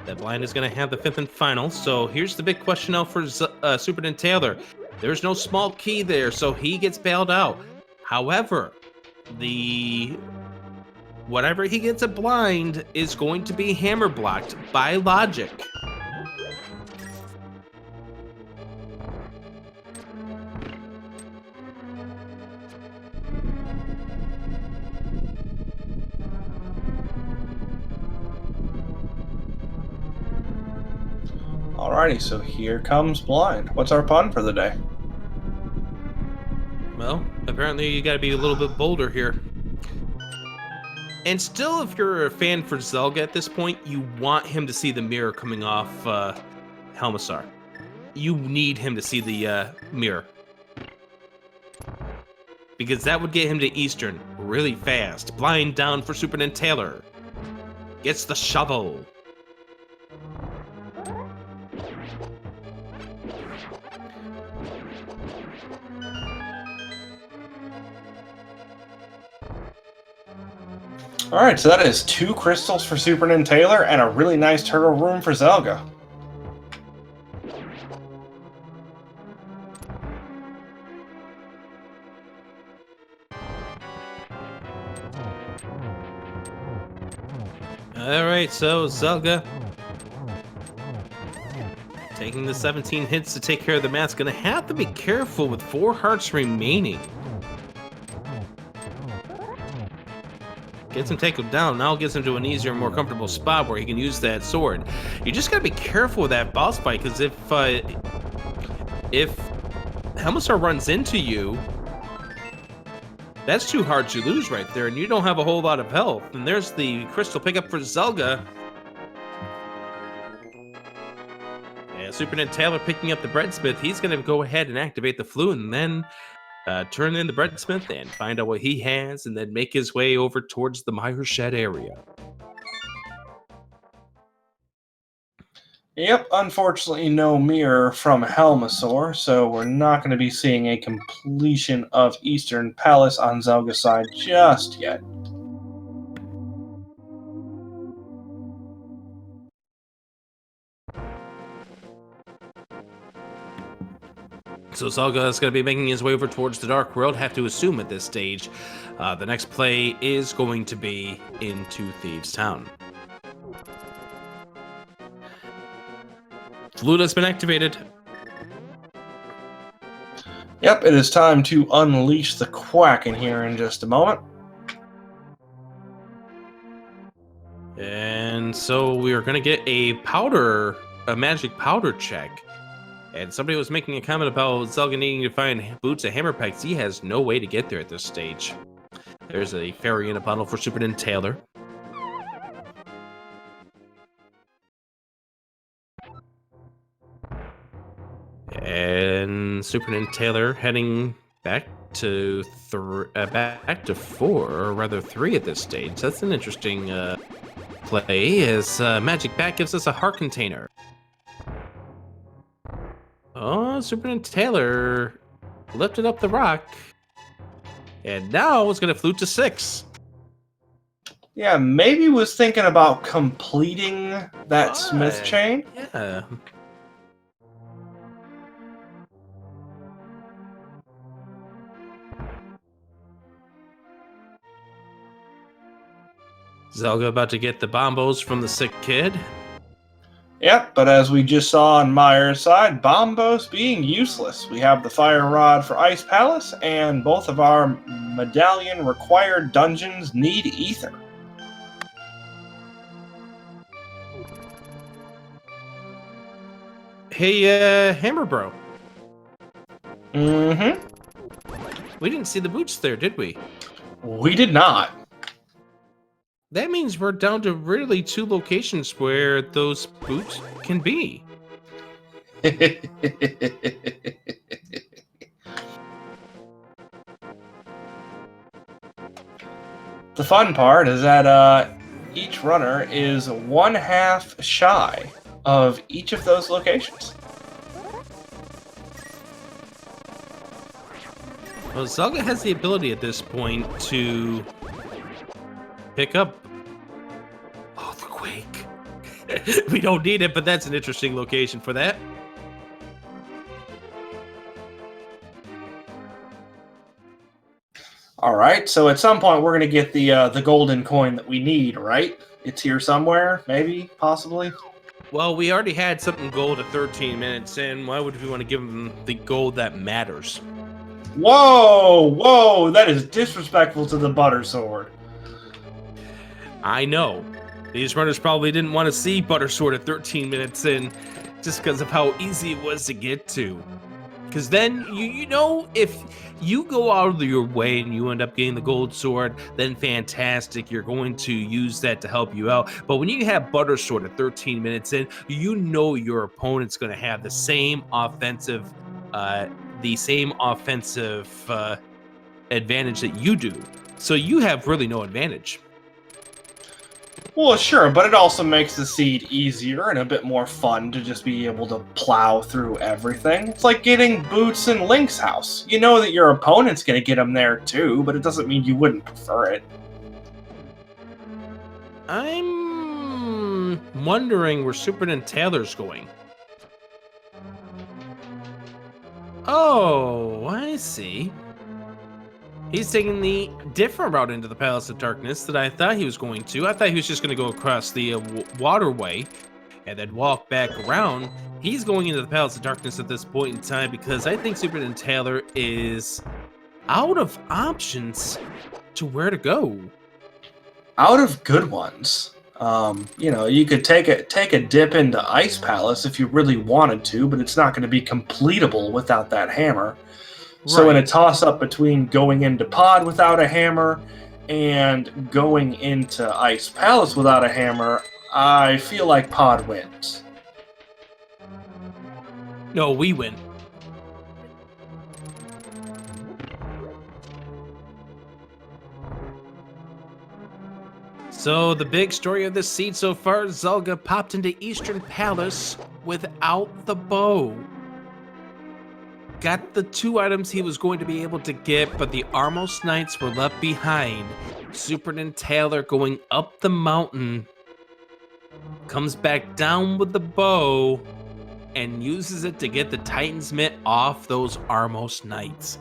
that Blind is going to have the 5th and final. So here's the big question now for SuperNinTaylor. There's no small key there, so he gets bailed out. However, whatever he gets at Blind is going to be hammer blocked by logic. Alrighty, so here comes Blind. What's our pun for the day? Well, apparently you gotta be a little bit bolder here. And still, if you're a fan for Zelda at this point, you want him to see the mirror coming off Helmassar. You need him to see the mirror. Because that would get him to Eastern really fast. Blind down for SuperNinTaylor. Gets the shovel. Alright, so that is 2 crystals for SuperNinTaylor and a really nice turtle room for Zelda. Alright, so Zelda taking the 17 hits to take care of the mat's gonna have to be careful with 4 hearts remaining. Gets him taken down. Now gets him to an easier, more comfortable spot where he can use that sword. You just gotta be careful with that boss fight, because if Helmasaur runs into you, that's too hard to lose right there, and you don't have a whole lot of health. And there's the crystal pickup for Zelda. Yeah, SuperNinTaylor picking up the breadsmith. He's gonna go ahead and activate the flute, and then turn in the breadsmith and find out what he has, and then make his way over towards the Mire Shed area. Yep, unfortunately no mirror from Helmasaur, so we're not going to be seeing a completion of Eastern Palace on Zelga's side just yet. So Zelda is going to be making his way over towards the Dark World. Have to assume at this stage, the next play is going to be into Thieves' Town. Flute has been activated. Yep, it is time to unleash the quack in here in just a moment. And so we are going to get a magic powder check. And somebody was making a comment about Zelda needing to find boots at Hammer Pegs. He has no way to get there at this stage. There's a fairy in a bundle for SuperNinTaylor. And SuperNinTaylor heading back to 4, or rather 3 at this stage. That's an interesting play, as Magic Bat gives us a heart container. Oh, SuperNinTaylor lifted up the rock, and now it's going to flute to 6. Yeah, maybe was thinking about completing that smith chain. Yeah. Zelda about to get the bombos from the sick kid. Yep, but as we just saw on Mire's side, bombos being useless. We have the fire rod for Ice Palace, and both of our medallion required dungeons need ether. Hey, Hammer Bro. Mm-hmm. We didn't see the boots there, did we? We did not. That means we're down to really 2 locations where those boots can be. The fun part is that each runner is 1/2 shy of each of those locations. Well, Zelda has the ability at this point to pick up... Oh, the Quake. We don't need it, but that's an interesting location for that. All right, so at some point we're going to get the golden coin that we need, right? It's here somewhere, maybe, possibly. Well, we already had something gold at 13 minutes in. Why would we want to give them the gold that matters? Whoa, that is disrespectful to the Butter Sword. I know. These runners probably didn't want to see Butter Sword at 13 minutes in, just because of how easy it was to get to. Because then, you know, if you go out of your way and you end up getting the gold sword, then fantastic, you're going to use that to help you out. But when you have Butter Sword at 13 minutes in, you know your opponent's going to have the same offensive advantage that you do. So you have really no advantage. Well, sure, but it also makes the seed easier and a bit more fun to just be able to plow through everything. It's like getting boots in Link's house. You know that your opponent's going to get them there too, but it doesn't mean you wouldn't prefer it. I'm wondering where SuperNinTaylor's going. Oh, I see. He's taking the different route into the Palace of Darkness that I thought he was going to. I thought he was just going to go across the waterway and then walk back around. He's going into the Palace of Darkness at this point in time because I think SuperNinTaylor is out of options to where to go. out of good ones. You could take a dip into Ice Palace if you really wanted to, but it's not going to be completable without that hammer. So in a Right. toss-up between going into Pod without a hammer and going into Ice Palace without a hammer, I feel like Pod wins. No, we win. So the big story of this seed so far, Zelda popped into Eastern Palace without the bow. Got the 2 items he was going to be able to get, but the Armos Knights were left behind. SuperNinTaylor going up the mountain, comes back down with the bow, and uses it to get the Titan's Mitt off those Armos Knights.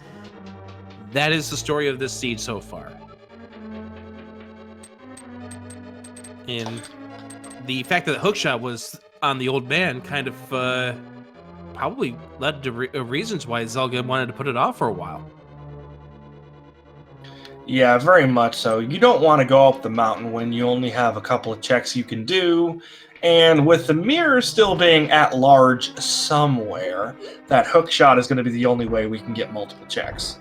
That is the story of this seed so far. And the fact that the hookshot was on the old man kind of probably led to reasons why Zelda wanted to put it off for a while. Yeah, very much so. You don't want to go up the mountain when you only have a couple of checks you can do. And with the mirror still being at large somewhere, that hook shot is going to be the only way we can get multiple checks.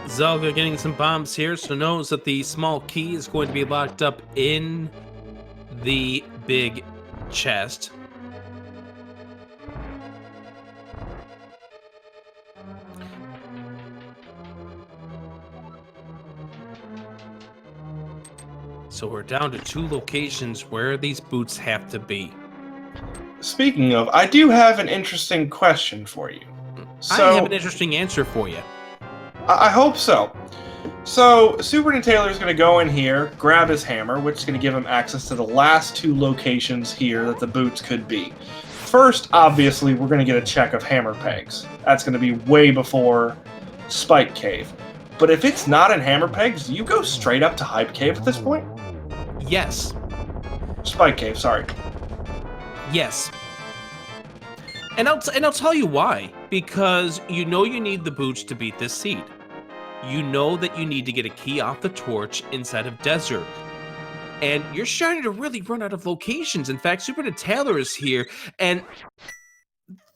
Zelda getting some bombs here, so knows that the small key is going to be locked up in the big chest. So we're down to 2 locations where these boots have to be. Speaking of, I do have an interesting question for you. I have an interesting answer for you. I hope so. So, SuperNinTaylor is going to go in here, grab his hammer, which is going to give him access to the last 2 locations here that the boots could be. First, obviously, we're going to get a check of hammer pegs. That's going to be way before Spike Cave. But if it's not in hammer pegs, do you go straight up to Hype Cave at this point? Yes. Spike Cave, sorry. Yes. And I'll tell you why. Because you know you need the boots to beat this seed. You know that you need to get a key off the torch inside of Desert. And you're starting to really run out of locations. In fact, SuperNinTaylor is here, and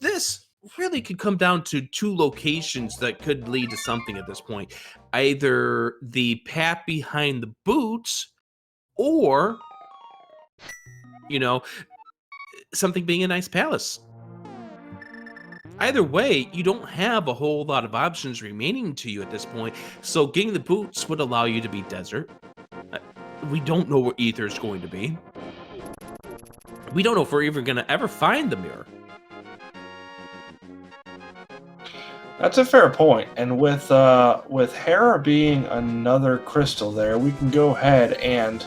this really could come down to 2 locations that could lead to something at this point. Either the path behind the boots, or, something being a nice palace. Either way, you don't have a whole lot of options remaining to you at this point, so getting the boots would allow you to be Desert. We don't know where Ether is going to be. We don't know if we're even going to ever find the mirror. That's a fair point. And with Hera being another crystal there, we can go ahead and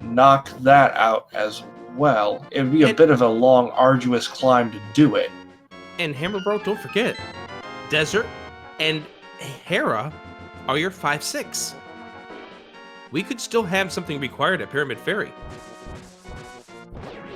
knock that out as well. It would be a bit of a long, arduous climb to do it. And Hammer Bro, don't forget, Desert and Hera are your 5/6. We could still have something required at Pyramid Ferry.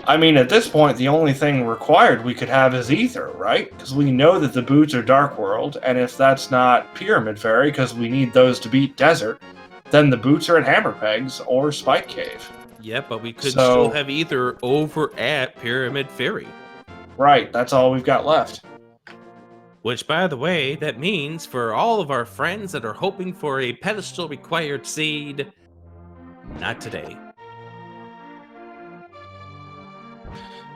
I mean, at this point, the only thing required we could have is Ether, right? Because we know that the boots are Dark World, and if that's not Pyramid Ferry, because we need those to beat Desert, then the boots are at Hammer Pegs or Spike Cave. Yeah, but we could still have Ether over at Pyramid Ferry. Right, that's all we've got left. Which, by the way, that means for all of our friends that are hoping for a pedestal required seed, not today.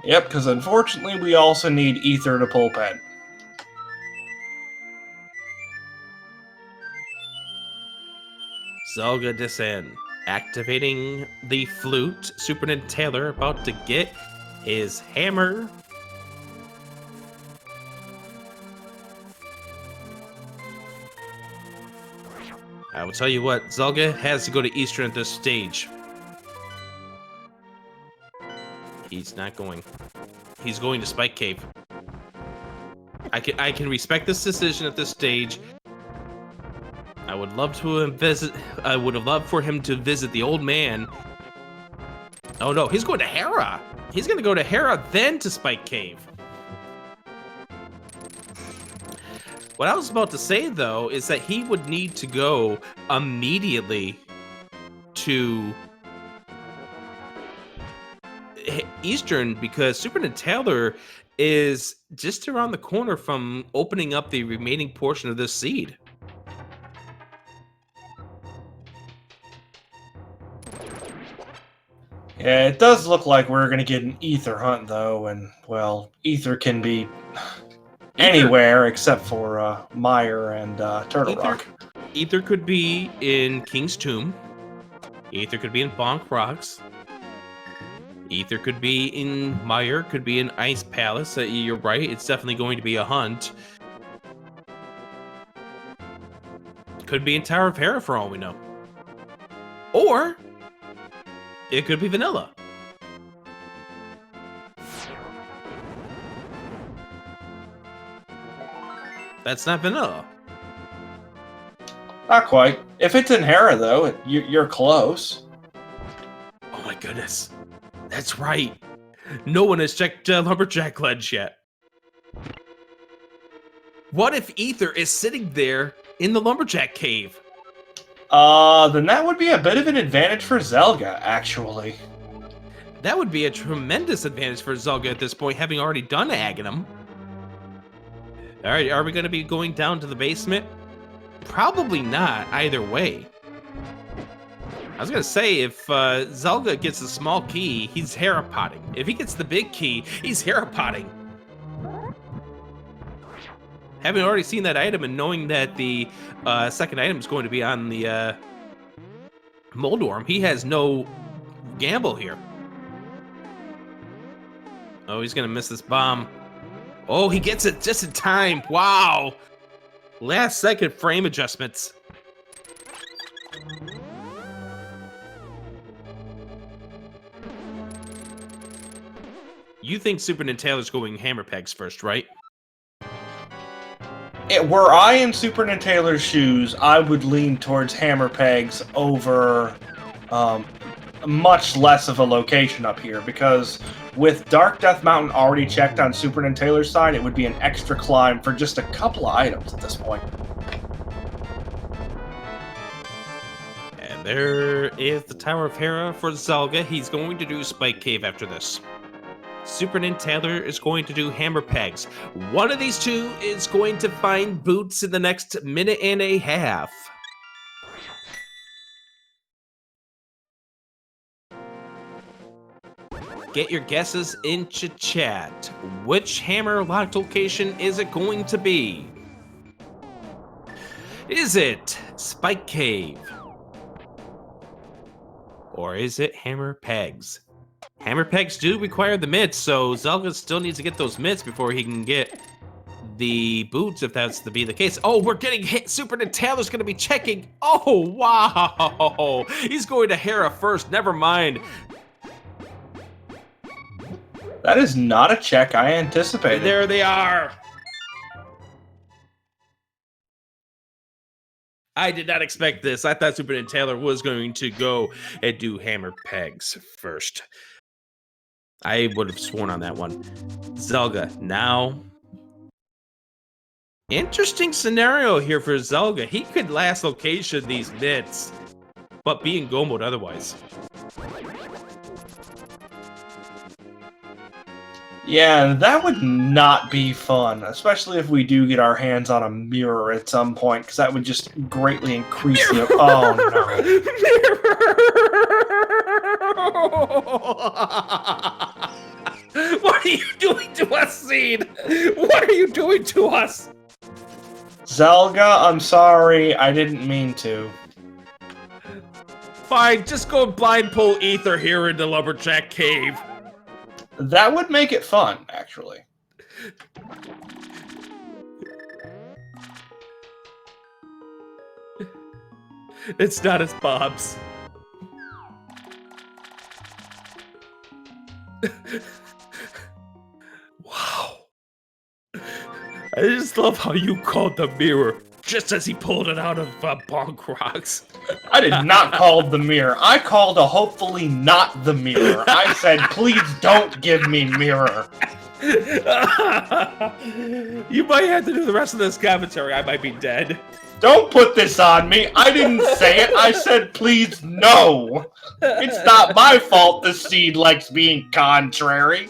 Yep, because unfortunately we also need Ether to pull Ped. Zelgadissan activating the flute. SuperNinTaylor about to get his hammer. I will tell you what, Zelda has to go to Eastern at this stage. He's not going. He's going to Spike Cave. I can respect this decision at this stage. I would love to visit. I would have loved for him to visit the old man Oh no, he's going to Hera. He's going to go to Hera, then to Spike Cave. What I was about to say, though, is that he would need to go immediately to Eastern, because SuperNinTaylor is just around the corner from opening up the remaining portion of this seed. Yeah, it does look like we're going to get an Ether hunt, though, and, well, Ether can be anywhere except for Mire and Turtle Rock. Ether could be in King's Tomb. Ether could be in Bonk Rocks. Ether could be in Mire, could be in Ice Palace. You're right, it's definitely going to be a hunt. Could be in Tower of Hera for all we know. Or it could be vanilla. That's not vanilla. Not quite. If it's in Hera, though, you're close. Oh my goodness. That's right. No one has checked Lumberjack Ledge yet. What if Ether is sitting there in the Lumberjack Cave? Then that would be a bit of an advantage for Zelda, actually. That would be a tremendous advantage for Zelda at this point, having already done Aghanim. Alright, are we going to be going down to the basement? Probably not, either way. I was going to say, if Zelda gets a small key, he's Hera-potting. If he gets the big key, he's Hera-potting. Having already seen that item and knowing that the second item is going to be on the Moldorm, he has no gamble here. Oh, he's going to miss this bomb. Oh, he gets it just in time. Wow. Last second frame adjustments. You think SuperNinTaylor's going hammer pegs first, right? Were I in SuperNinTaylor's shoes, I would lean towards hammer pegs over much less of a location up here, because with Dark Death Mountain already checked on SuperNinTaylor's side, it would be an extra climb for just a couple of items at this point. And there is the Tower of Hera for Zelda. He's going to do Spike Cave after this. SuperNinTaylor is going to do hammer pegs. One of these two is going to find boots in the next minute and a half. Get your guesses into chat. Which hammer locked location is it going to be? Is it Spike Cave? Or is it hammer pegs? Hammer pegs do require the mitts, so Zelda still needs to get those mitts before he can get the boots, if that's to be the case. Oh, we're getting hit. SuperNinTaylor's going to be checking. Oh, wow. He's going to Hera first. Never mind. That is not a check I anticipated. There they are. I did not expect this. I thought SuperNinTaylor was going to go and do hammer pegs first. I would have sworn on that one. Zelda, now. Interesting scenario here for Zelda. He could last location these mitts, but be in go mode otherwise. Yeah, that would not be fun, especially if we do get our hands on a mirror at some point, because that would just greatly increase the... Oh, no. What are you doing to us, Seed? What are you doing to us? Zelda, I'm sorry. I didn't mean to. Fine, just go blind pull Ether here into Lumberjack Cave. That would make it fun, actually. It's not as Bob's. Wow. I just love how you called the mirror just as he pulled it out of Bonk Rocks. I did not call the mirror. I called a hopefully not the mirror. I said, please don't give me mirror. You might have to do the rest of this commentary. I might be dead. Don't put this on me. I didn't say it. I said, please, no. It's not my fault the seed likes being contrary.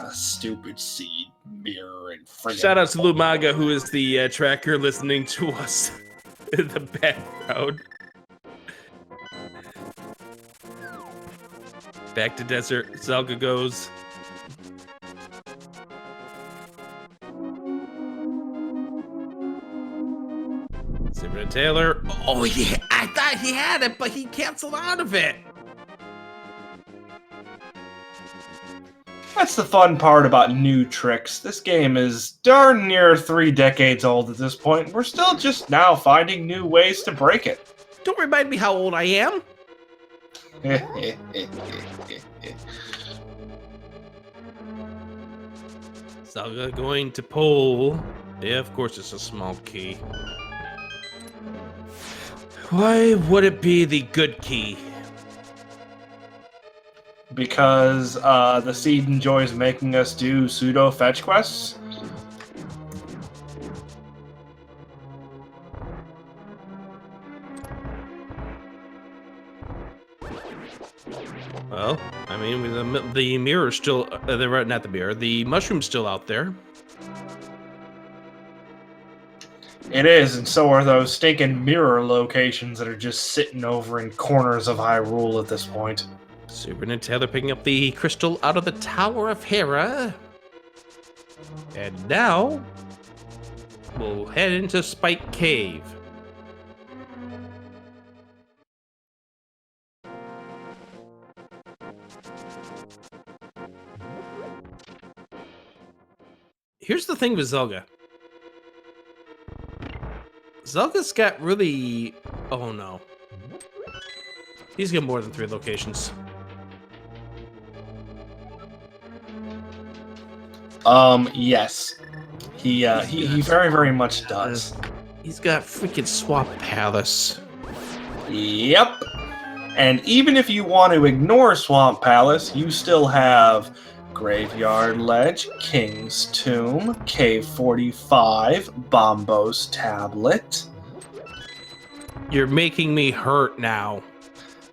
Stupid seed, mirror, and friggin' Shout out to Lumaga, who is the tracker listening to us in the background. Back to desert. Zelda goes. SuperNinTaylor. Oh, yeah. I thought he had it, but he canceled out of it. That's the fun part about new tricks. This game is darn near 3 decades old at this point. We're still just now finding new ways to break it. Don't remind me how old I am. Zelda going to pull. Yeah, of course it's a small key. Why would it be the good key? Because the seed enjoys making us do pseudo fetch quests. Well, I mean, the mirror's still, not the mirror, the mushroom's still out there. It is, and so are those stinking mirror locations that are just sitting over in corners of Hyrule at this point. SuperNinTaylor picking up the crystal out of the Tower of Hera. And now, we'll head into Spike Cave. Here's the thing with Zelda. Zelda's got really... Oh no. He's got more than 3 locations. Yes. He very, very much does. He's got freaking Swamp Palace. Yep. And even if you want to ignore Swamp Palace, you still have Graveyard Ledge, King's Tomb, Cave 45, Bombo's Tablet. You're making me hurt now.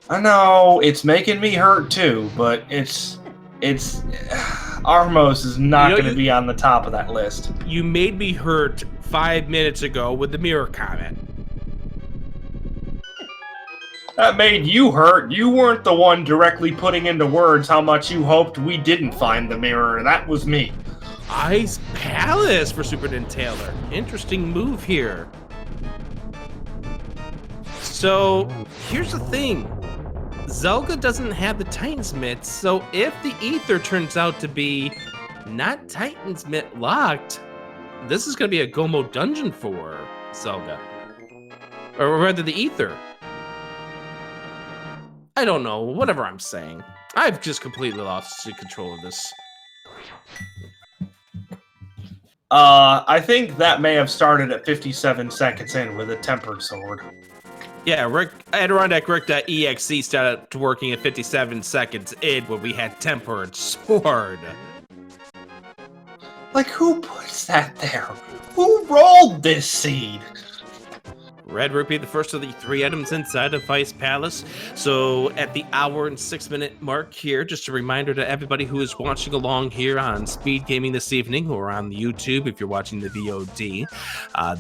I know, it's making me hurt too, but it's Armos is not going to be on the top of that list. You made me hurt 5 minutes ago with the mirror comment. That made you hurt. You weren't the one directly putting into words how much you hoped we didn't find the mirror. That was me. Ice Palace for SuperNinTaylor. Interesting move here. So, here's the thing. Zelda doesn't have the Titan's Mitt, so if the Ether turns out to be not Titan's Mitt locked, this is going to be a Gomo dungeon for Zelda. Or rather, the Ether. I don't know, whatever I'm saying. I've just completely lost control of this. I think that may have started at 57 seconds in with a tempered sword. Yeah, AdirondackRick.exe started working at 57 seconds in when we had Tempered Sword. Like, who puts that there? Who rolled this seed? Red Rupee, the first of the 3 items inside of Ice Palace. So at the hour and 6-minute mark here, just a reminder to everybody who is watching along here on Speed Gaming this evening or on the YouTube if you're watching the VOD.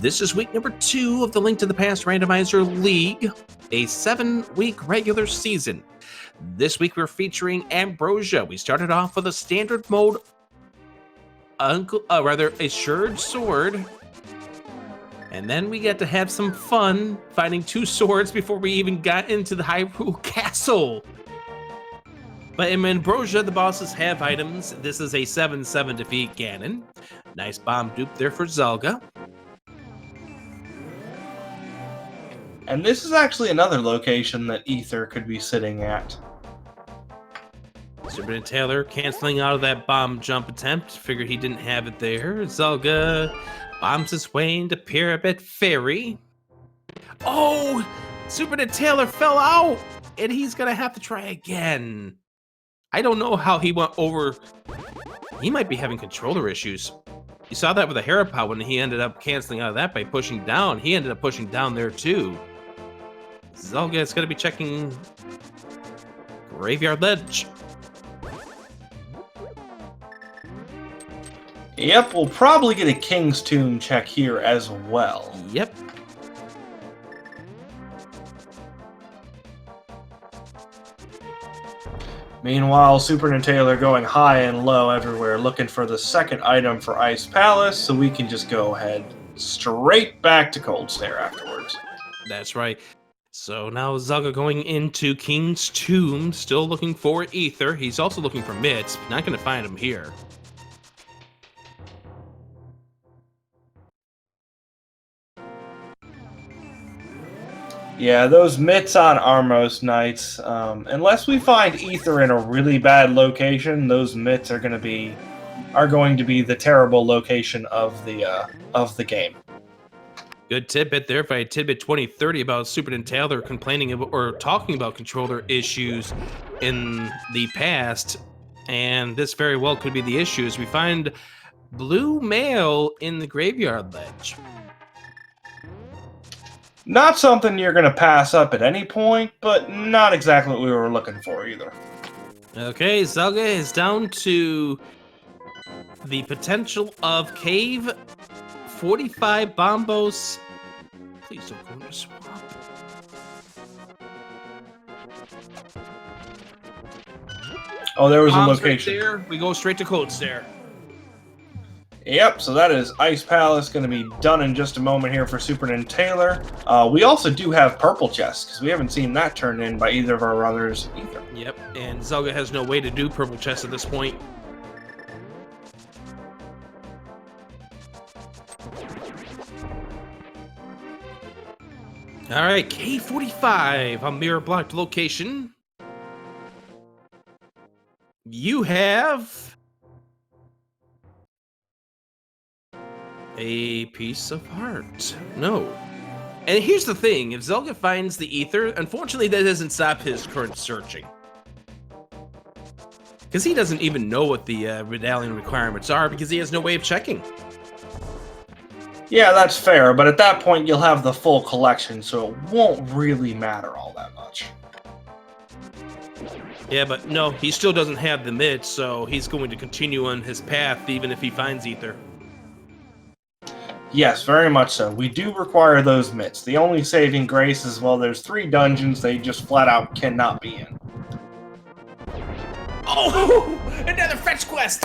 This is week number 2 of the Link to the Past Randomizer League, a 7-week regular season. This week we're featuring Ambrosia. We started off with a standard mode, Assured Sword. And then we get to have some fun finding 2 swords before we even got into the Hyrule Castle. But in Ambrosia, the bosses have items. This is a 7-7 defeat Ganon. Nice bomb dupe there for Zelda. And this is actually another location that Ether could be sitting at. SuperNinTaylor canceling out of that bomb jump attempt. Figured he didn't have it there. Zelda bombs his way into Pyramid Fairy. Oh! SuperNinTaylor fell out! And he's gonna have to try again. I don't know how he went over. He might be having controller issues. You saw that with a Harapow when he ended up canceling out of that by pushing down. He ended up pushing down there too. Zelda is gonna be checking Graveyard Ledge. Yep, we'll probably get a King's Tomb check here as well. Yep. Meanwhile, SuperNinTaylor going high and low everywhere, looking for the second item for Ice Palace, so we can just go ahead straight back to Cold Stare afterwards. That's right. So now Zelda going into King's Tomb, still looking for Ether. He's also looking for Mitts, not going to find him here. Yeah, those mitts on Armos Knights, unless we find Ether in a really bad location, those mitts are going to be the terrible location of the game. Good tidbit there by Tidbit 2030 about SuperNinTaylor complaining about, or talking about controller issues in the past, and this very well could be the issue as we find blue mail in the Graveyard Ledge. Not something you're going to pass up at any point, but not exactly what we were looking for either. Okay, Zelda is down to the potential of Cave 45 Bombos. Please don't go in the swamp. Oh, there was Bombs a location. Right there. We go straight to Cold Stare. Yep, so that is Ice Palace going to be done in just a moment here for SuperNinTaylor. We also do have Purple Chest, because we haven't seen that turned in by either of our runners either. Yep, and Zelda has no way to do Purple Chest at this point. Alright, K45, a mirror blocked location. You have a piece of heart. No. And here's the thing, if Zelda finds the Ether, unfortunately that doesn't stop his current searching. Because he doesn't even know what the medallion requirements are because he has no way of checking. Yeah, that's fair, but at that point you'll have the full collection, so it won't really matter all that much. Yeah, but no, he still doesn't have the mid, so he's going to continue on his path even if he finds Ether. Yes, very much so. We do require those mitts. The only saving grace is, well, there's 3 dungeons they just flat out cannot be in. Oh! Another fetch quest!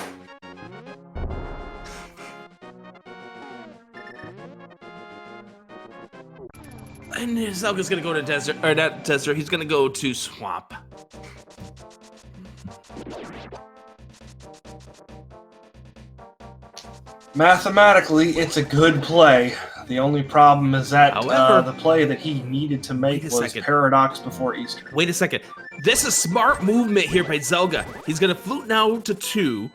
And Zelda's gonna go to desert, or not desert, he's gonna go to swamp. Mathematically, it's a good play. The only problem is that However, the play that he needed to make was Paradox before Easter. Wait a second. This is smart movement here by Zelda. He's gonna flute now to 2.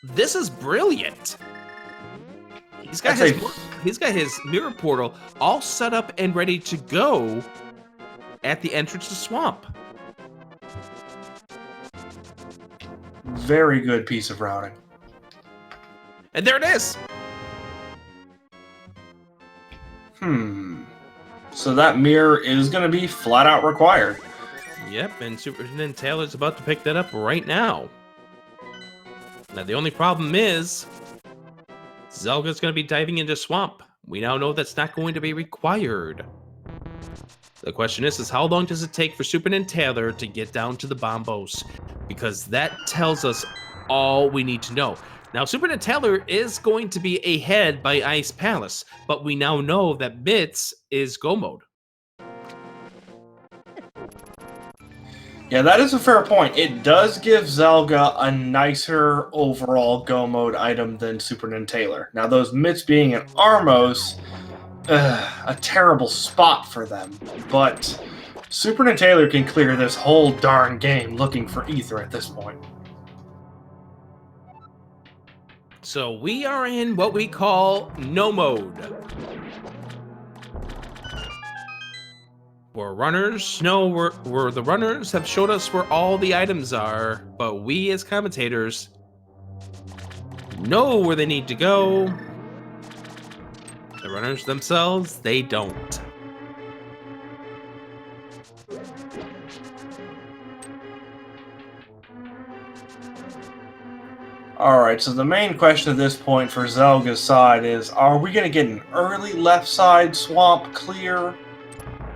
This is brilliant. He's got his mirror portal all set up and ready to go at the entrance to swamp. Very good piece of routing. And there it is. So that mirror is going to be flat out required. Yep, and SuperNinTaylor's about to pick that up right now. Now the only problem is Zelda's going to be diving into swamp. We now know that's not going to be required. The question is how long does it take for SuperNinTaylor to get down to the Bombos? Because that tells us all we need to know. Now, SuperNinTaylor is going to be ahead by Ice Palace, but we now know that Mitts is Go Mode. Yeah, that is a fair point. It does give Zelda a nicer overall Go Mode item than SuperNinTaylor. Now, those mitts being an Armos, a terrible spot for them. But SuperNinTaylor can clear this whole darn game looking for ether at this point. So we are in what we call no mode. Where runners know where the runners have showed us where all the items are, but we as commentators know where they need to go. The runners themselves, they don't. Alright, so the main question at this point for Zelga's side is, are we going to get an early left side swamp clear?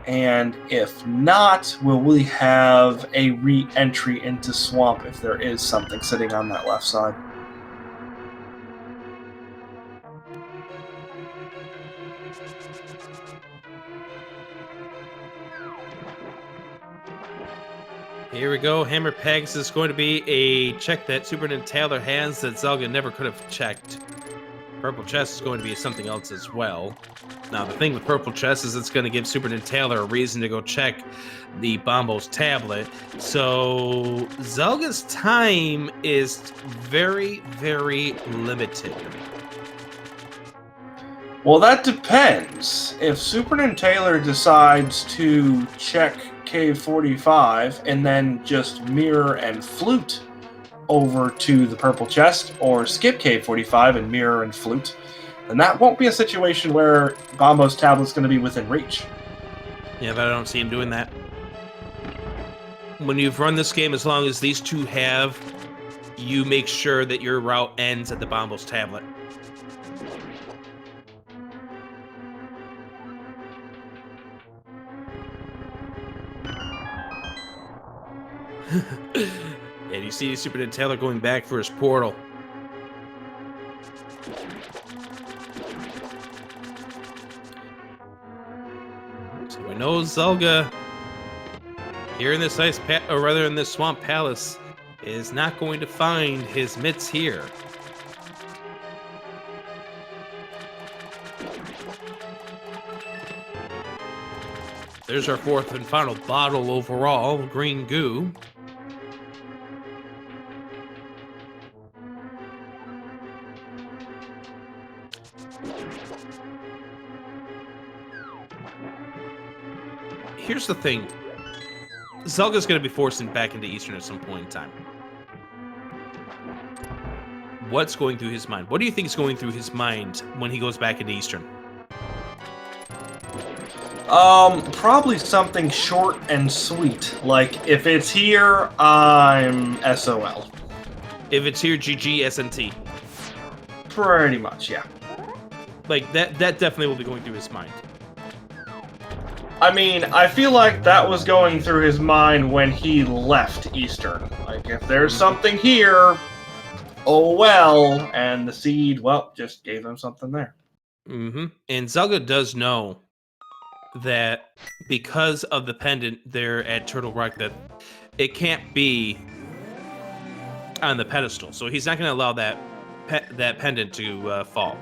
And if not, will we have a re-entry into swamp if there is something sitting on that left side? Here we go. Hammer Pegs is going to be a check that SuperNinTaylor has that Zelda never could have checked. Purple Chest is going to be something else as well. Now, the thing with Purple Chest is it's going to give SuperNinTaylor a reason to go check the Bombo's tablet. So, Zelga's time is very, very limited. Well, that depends. If SuperNinTaylor decides to check Cave 45 and then just mirror and flute over to the purple chest, or skip Cave 45 and mirror and flute, then that won't be a situation where Bombo's tablet's going to be within reach. Yeah, but I don't see him doing that. When you've run this game, as long as these two have, you make sure that your route ends at the Bombo's tablet. And you see SuperNinTaylor going back for his portal. So we know Zelda here in this in this swamp palace is not going to find his mitts here. There's our fourth and final bottle overall, green goo. Here's the thing. Zelda's going to be forcing back into Eastern at some point in time. What's going through his mind? What do you think is going through his mind when he goes back into Eastern? Probably something short and sweet. Like, if it's here, I'm SOL. If it's here, GG, SNT. Pretty much, yeah. Like, that definitely will be going through his mind. I mean, I feel like that was going through his mind when he left Eastern. Like, if there's something here, oh well, and the seed, well, just gave him something there. Mm-hmm. And Zelda does know that because of the pendant there at Turtle Rock, that it can't be on the pedestal. So he's not going to allow that pendant to fall.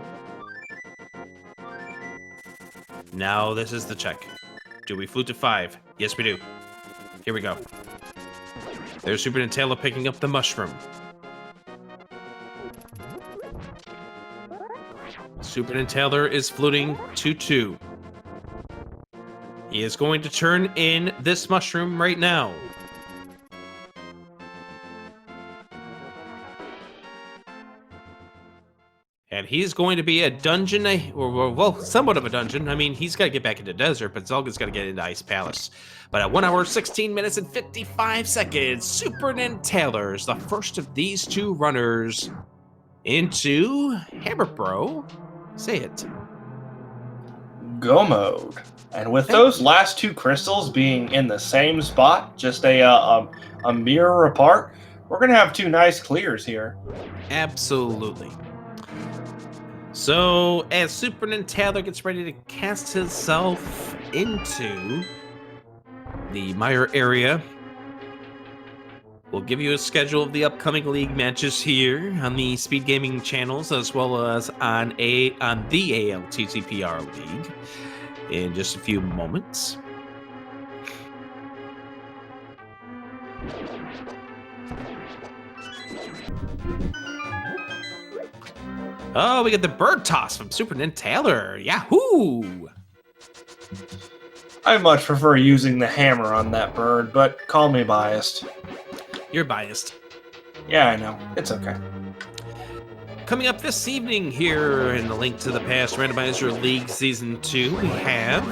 Now this is the check. Do we flute to 5? Yes, we do. Here we go. There's SuperNinTaylor picking up the mushroom. SuperNinTaylor is fluting to 2. He is going to turn in this mushroom right now. And he's going to be a dungeon, or well, somewhat of a dungeon. I mean, he's got to get back into desert, but Zelda's got to get into Ice Palace. But at 1 hour, 16 minutes, and 55 seconds, SuperNinTaylor is the first of these two runners into Hammer Bro. Say it. Go mode. And with those last two crystals being in the same spot, just a mirror apart, we're going to have two nice clears here. Absolutely. So, as SuperNinTaylor gets ready to cast himself into the Mire area, we'll give you a schedule of the upcoming league matches here on the Speed Gaming channels, as well as on the ALTTPR League in just a few moments. Oh, we get the bird toss from SuperNinTaylor. Yahoo! I much prefer using the hammer on that bird, but call me biased. You're biased. Yeah, I know. It's okay. Coming up this evening here in the Link to the Past Randomizer League Season 2, we have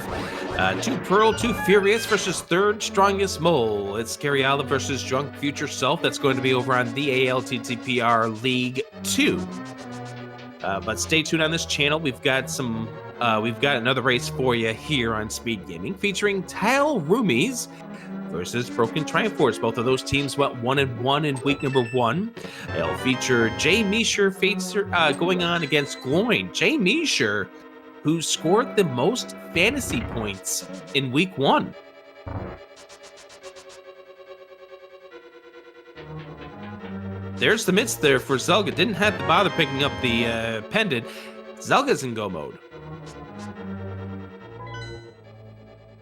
2 Pearl, 2 Furious versus Third Strongest Mole. It's Scary Olive versus Drunk Future Self. That's going to be over on the ALTTPR League 2. But stay tuned on this channel. We've got another race for you here on Speed Gaming, featuring Tile Roomies versus Broken Triforce. Both of those teams went 1-1 in week number 1. It'll feature Jay Meisher going on against Gloin. Jay Meisher, who scored the most fantasy points in week 1. There's the mitts there for Zelda. Didn't have to bother picking up the pendant. Zelga's in go mode.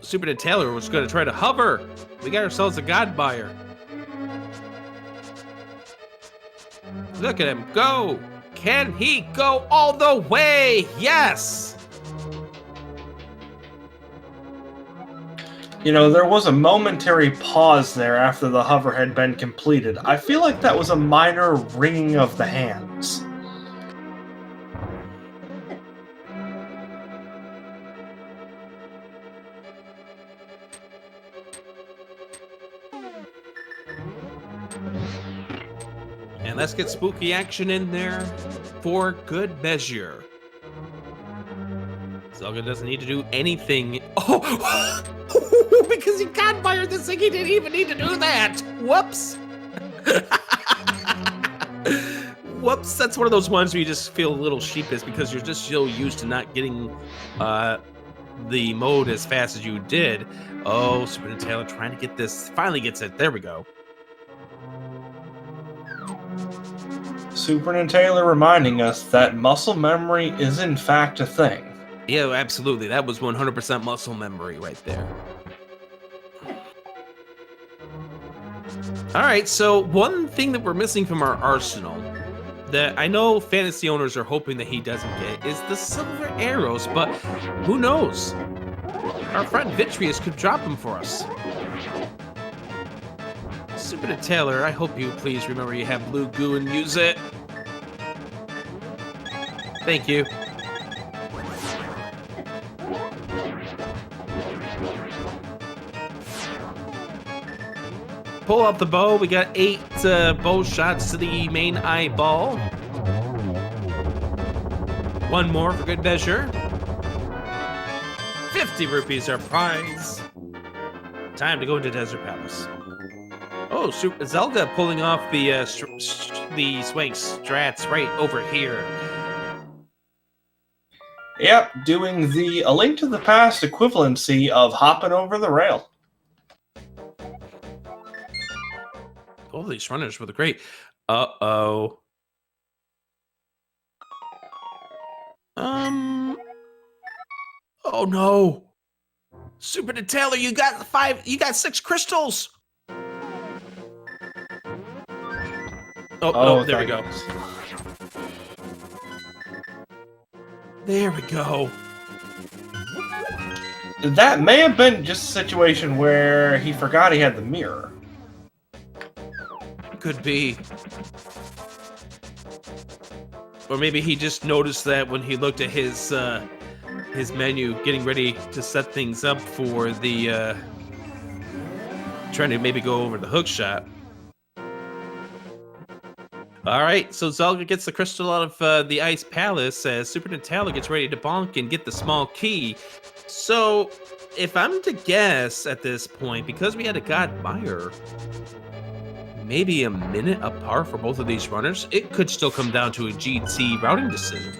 SuperNinTaylor was going to try to hover. We got ourselves a God Buyer. Look at him go. Can he go all the way? Yes. You know, there was a momentary pause there after the hover had been completed. I feel like that was a minor wringing of the hands. And let's get spooky action in there for good measure. Zelda doesn't need to do anything. Oh, because he got fired this thing, he didn't even need to do that. Whoops. Whoops, that's one of those ones where you just feel a little sheepish because you're just so used to not getting the mode as fast as you did. Oh, SuperNinTaylor trying to get this, finally gets it. There we go. SuperNinTaylor reminding us that muscle memory is in fact a thing. Yeah, absolutely. That was 100% muscle memory right there. All right, so one thing that we're missing from our arsenal that I know fantasy owners are hoping that he doesn't get is the silver arrows, but who knows? Our friend Vitreous could drop them for us. SuperNinTaylor, I hope you please remember you have blue goo and use it. Thank you. Pull out the bow. We got 8 bow shots to the main eyeball. 1 more for good measure. 50 rupees our prize. Time to go into Desert Palace. Oh, Zelda pulling off the swing strats right over here. Yep, doing the A Link to the Past equivalency of hopping over the rail. All these runners were the great. Uh-oh. Oh no. SuperNinTaylor, you got 6 crystals. Oh, there we go. There we go. That may have been just a situation where he forgot he had the mirror. Could be. Or maybe he just noticed that when he looked at his menu, getting ready to set things up for the trying to maybe go over the hook shot. All right, so Zelda gets the crystal out of the Ice Palace as SuperNinTaylor gets ready to bonk and get the small key. So, if I'm to guess at this point, because we had a God Buyer, maybe a minute apart for both of these runners, it could still come down to a GT routing decision.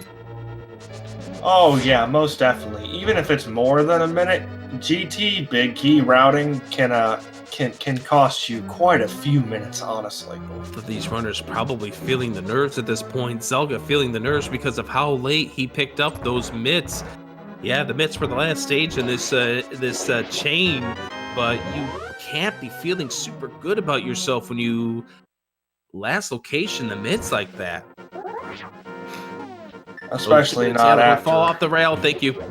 Oh yeah, most definitely. Even if it's more than a minute, GT big key routing can cost you quite a few minutes, honestly. Both of these runners probably feeling the nerves at this point. Zelda feeling the nerves because of how late he picked up those mitts. Yeah, the mitts were the last stage in this chain, but you can't be feeling super good about yourself when you last location in the mids like that. Especially not Taylor after. will fall off the rail. Thank you.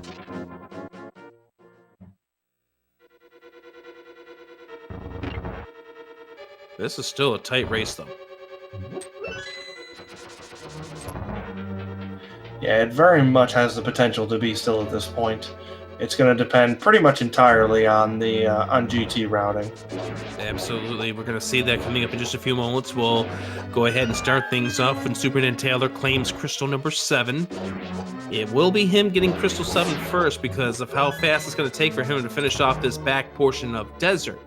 This is still a tight race, though. Yeah, it very much has the potential to be still at this point. It's going to depend pretty much entirely on the on GT routing. Absolutely. We're going to see that coming up in just a few moments. We'll go ahead and start things off when SuperNinTaylor claims crystal number 7. It will be him getting crystal 7 first because of how fast it's going to take for him to finish off this back portion of desert.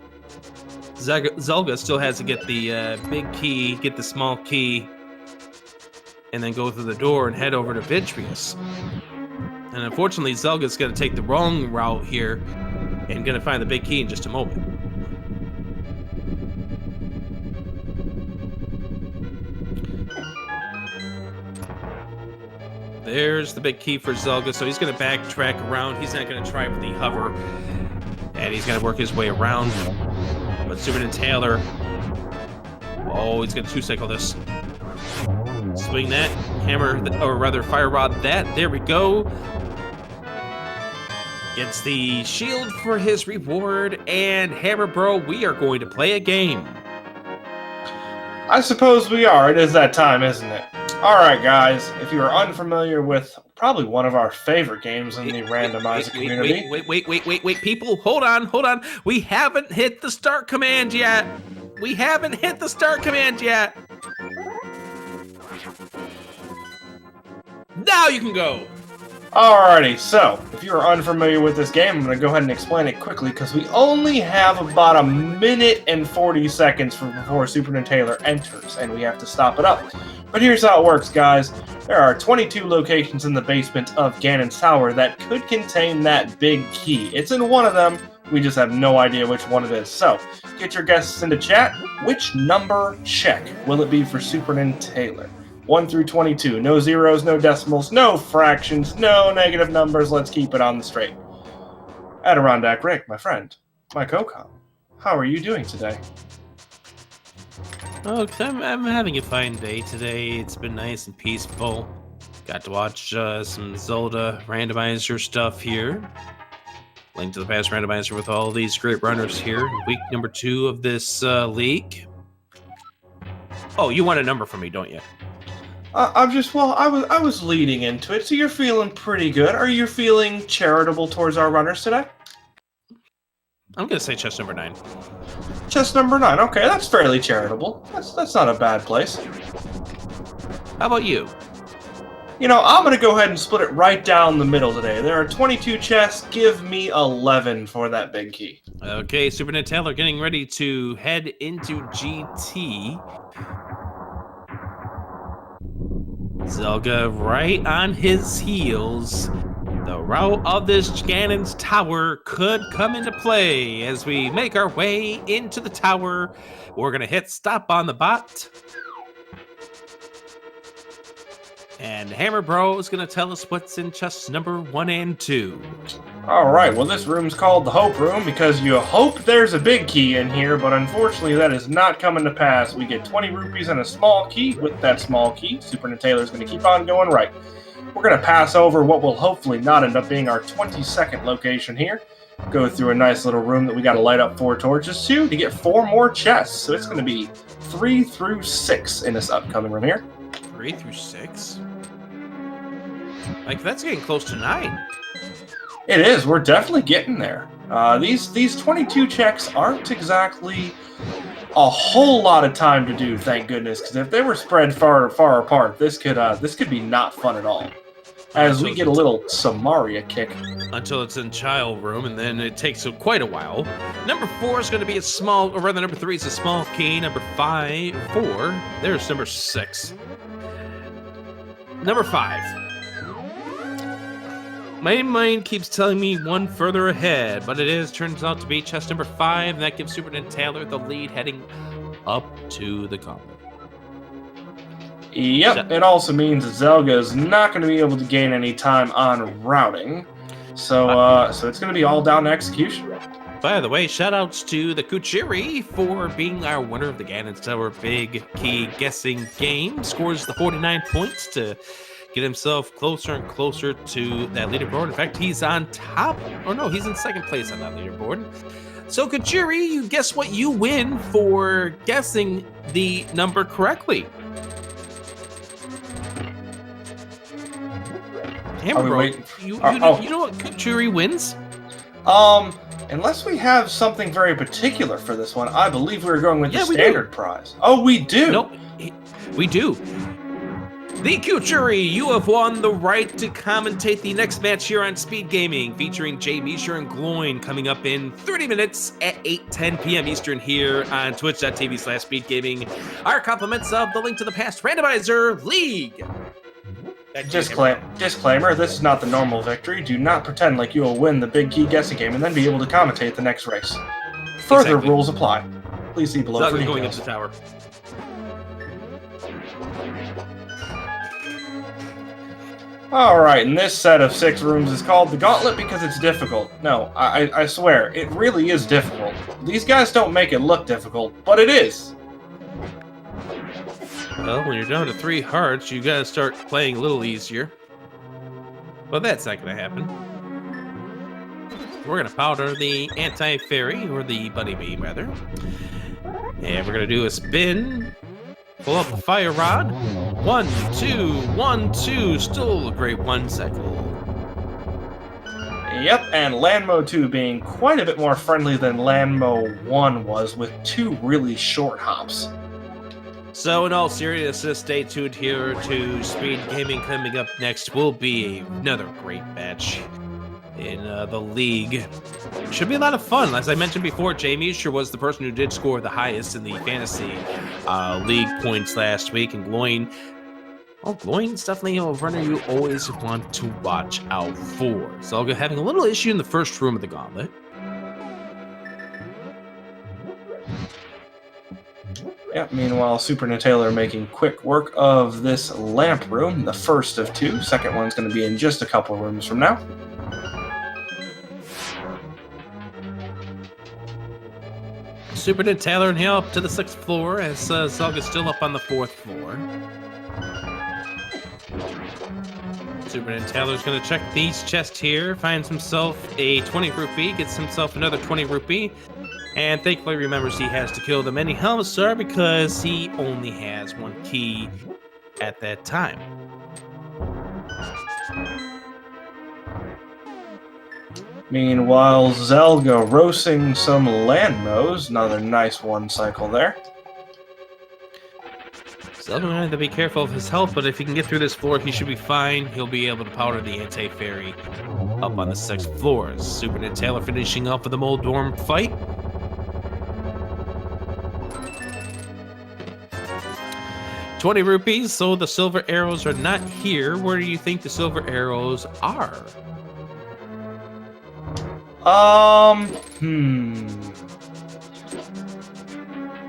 Zelda still has to get the big key, get the small key, and then go through the door and head over to Vitreous. And unfortunately, Zelga's going to take the wrong route here and going to find the big key in just a moment. There's the big key for Zelda, so he's going to backtrack around. He's not going to try with the hover, and he's going to work his way around. But SuperNinTaylor, oh, he's going to two-cycle this. Swing that, hammer, or rather fire rod that. There we go. Gets the shield for his reward, and Hammer Bro, we are going to play a game. I suppose we are. It is that time, isn't it? All right, guys. If you are unfamiliar with probably one of our favorite games in the Randomizer community. Wait, people, hold on. We haven't hit the start command yet. Now you can go. Alrighty, so if you're unfamiliar with this game, I'm going to go ahead and explain it quickly because we only have about 1 minute and 40 seconds before SuperNinTaylor enters, and we have to stop it up. But here's how it works, guys. There are 22 locations in the basement of Ganon's Tower that could contain that big key. It's in one of them. We just have no idea which one it is. So, get your guesses into chat. Which number check will it be for SuperNinTaylor? 1 through 22. No zeros, no decimals, no fractions, no negative numbers. Let's keep it on the straight. Adirondack Rick, my friend, my co-com, how are you doing today? Oh, I'm having a fine day today. It's been nice and peaceful. Got to watch some Zelda randomizer stuff here. Link to the past randomizer with all these great runners here. Week number 2 of this league. Oh, you want a number from me, don't you? I was leading into it, so you're feeling pretty good. Are you feeling charitable towards our runners today? I'm gonna say chest number 9. Chest number 9. Okay, that's fairly charitable. That's not a bad place. How about you? You know, I'm gonna go ahead and split it right down the middle today. There are 22 chests. Give me 11 for that big key. Okay, SuperNinTaylor getting ready to head into GT. Zelda right on his heels. The route of this Ganon's Tower could come into play as we make our way into the tower. We're going to hit stop on the bot. And Hammer Bro is going to tell us what's in chests number 1 and 2. Alright, well this room's called the Hope Room because you hope there's a big key in here, but unfortunately that is not coming to pass. We get 20 rupees and a small key. With that small key, SuperNinTaylor is going to keep on going right. We're going to pass over what will hopefully not end up being our 22nd location here. Go through a nice little room that we got to light up 4 torches to get 4 more chests. So it's going to be 3 through 6 in this upcoming room here. 3 through 6? Like, that's getting close to 9. It is. We're definitely getting there. These 22 checks aren't exactly a whole lot of time to do, thank goodness, because if they were spread far apart, this could be not fun at all. As we get a little Samaria kick. Until it's in child room, and then it takes quite a while. Number 4 is going to be a small, or rather number 3 is a small key. Number 4, there's number 6. Number 5. My mind keeps telling me 1 further ahead, but turns out to be chest number 5, and that gives SuperNinTaylor the lead heading up to the gauntlet. Yep, it also means that Zelda is not going to be able to gain any time on routing, so it's going to be all down to execution. By the way, shoutouts to the Kuchiri for being our winner of the Ganon Tower Big Key Guessing Game. Scores the 49 points to get himself closer and closer to that leaderboard. In fact, he's on top. Or no, he's in second place on that leaderboard. So, Kuchiri, you guess what? You win for guessing the number correctly. Hammer Bro, you know what Kuchiri wins? Unless we have something very particular for this one, I believe we're going with the standard prize. Oh, we do? Nope, we do. The Kuchiri, you have won the right to commentate the next match here on Speed Gaming, featuring Jay Misher and Gloin, coming up in 30 minutes at 8:10 p.m. Eastern here on twitch.tv/speedgaming. Our compliments of the Link to the Past Randomizer League. Disclaimer, this is not the normal victory. Do not pretend like you will win the Big Key Guessing Game and then be able to commentate the next race. Further rules apply. Please see below for details. Going into the tower. Alright, and this set of 6 rooms is called the Gauntlet because it's difficult. No, I swear, it really is difficult. These guys don't make it look difficult, but it is. Well, when you're down to 3 hearts, you gotta start playing a little easier. But that's not gonna happen. We're gonna powder the anti-fairy, or the bunny bee, rather. And we're gonna do a spin. Pull up the fire rod. 1, 2, 1, 2. Still a great 1 cycle. Yep, and Landmo 2 being quite a bit more friendly than Landmo 1 was, with 2 really short hops. So in all seriousness, stay tuned here to Speed Gaming. Coming up next will be another great match in the league. Should be a lot of fun. As I mentioned before, Jay Misher was the person who did score the highest in the fantasy league points last week, and Gloin, well, Gloin's definitely a runner you always want to watch out for. So having a little issue in the first room of the gauntlet. Yeah, meanwhile, SuperNinTaylor making quick work of this lamp room, the first of 2. Second one's going to be in just a couple rooms from now. SuperNinTaylor and up to the 6th floor as Zelda's still up on the 4th floor. SuperNinTaylor's going to check these chests here, finds himself a 20 rupee, gets himself another 20 rupee. And thankfully remembers he has to kill the many Helmsar because he only has 1 key at that time. Meanwhile, Zelda roasting some Landmos. Another nice 1 cycle there. Zelda will have to be careful of his health, but if he can get through this floor, he should be fine. He'll be able to powder the anti-fairy up on the 6th floor. SuperNinTaylor finishing up with the Moldorm fight. $20 rupees, so the silver arrows are not here. Where do you think the silver arrows are? I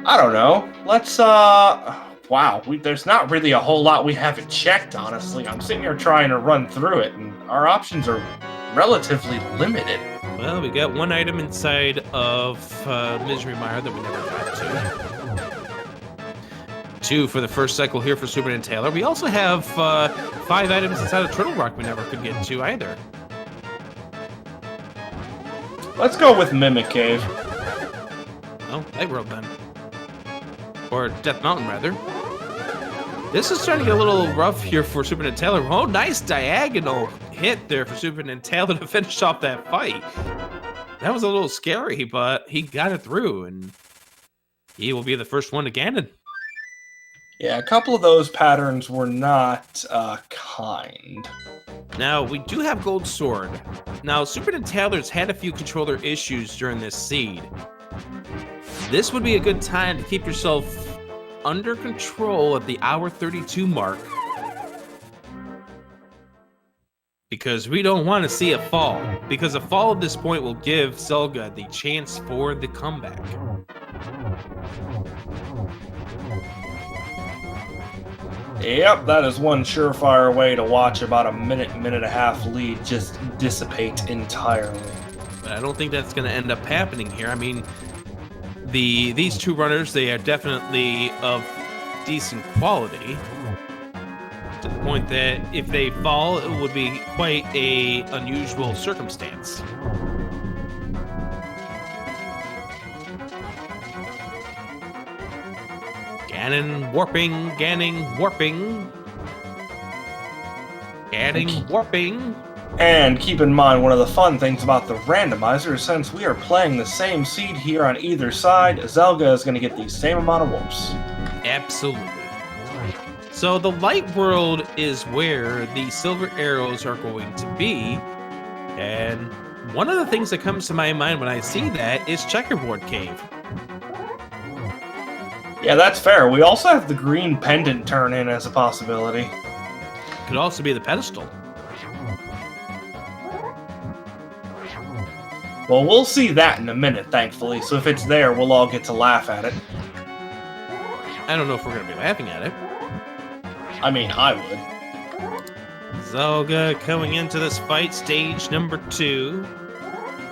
don't know. Let's, wow, there's not really a whole lot we haven't checked, honestly. I'm sitting here trying to run through it, and our options are relatively limited. Well, we got 1 item inside of Misery Mire that we never got to. 2 for the first cycle here for SuperNinTaylor. We also have 5 items inside of Turtle Rock we never could get to either. Let's go with Mimic Cave. Oh, Light World then. Or Death Mountain, rather. This is starting to get a little rough here for SuperNinTaylor. Oh, nice diagonal hit there for SuperNinTaylor to finish off that fight. That was a little scary, but he got it through, and he will be the first one to Ganon. Yeah, a couple of those patterns were not kind. Now, we do have Gold Sword. Now, SuperNinTaylor's had a few controller issues during this seed. This would be a good time to keep yourself under control at the hour 32 mark. Because we don't want to see a fall. Because a fall at this point will give Zelda the chance for the comeback. Yep, that is one surefire way to watch about a minute and a half lead just dissipate entirely. But I don't think that's going to end up happening here. I mean, these two runners, they are definitely of decent quality. To the point that if they fall, it would be quite a unusual circumstance. Ganon warping, Ganon warping. Ganon warping. And keep in mind, one of the fun things about the randomizer is since we are playing the same seed here on either side, Zelda is going to get the same amount of warps. Absolutely. So the light world is where the silver arrows are going to be. And one of the things that comes to my mind when I see that is Checkerboard Cave. Yeah, that's fair. We also have the green pendant turn in as a possibility. Could also be the pedestal. Well, we'll see that in a minute, thankfully. So if it's there, we'll all get to laugh at it. I don't know if we're going to be laughing at it. I mean, I would. Zelda coming into this fight, stage number 2.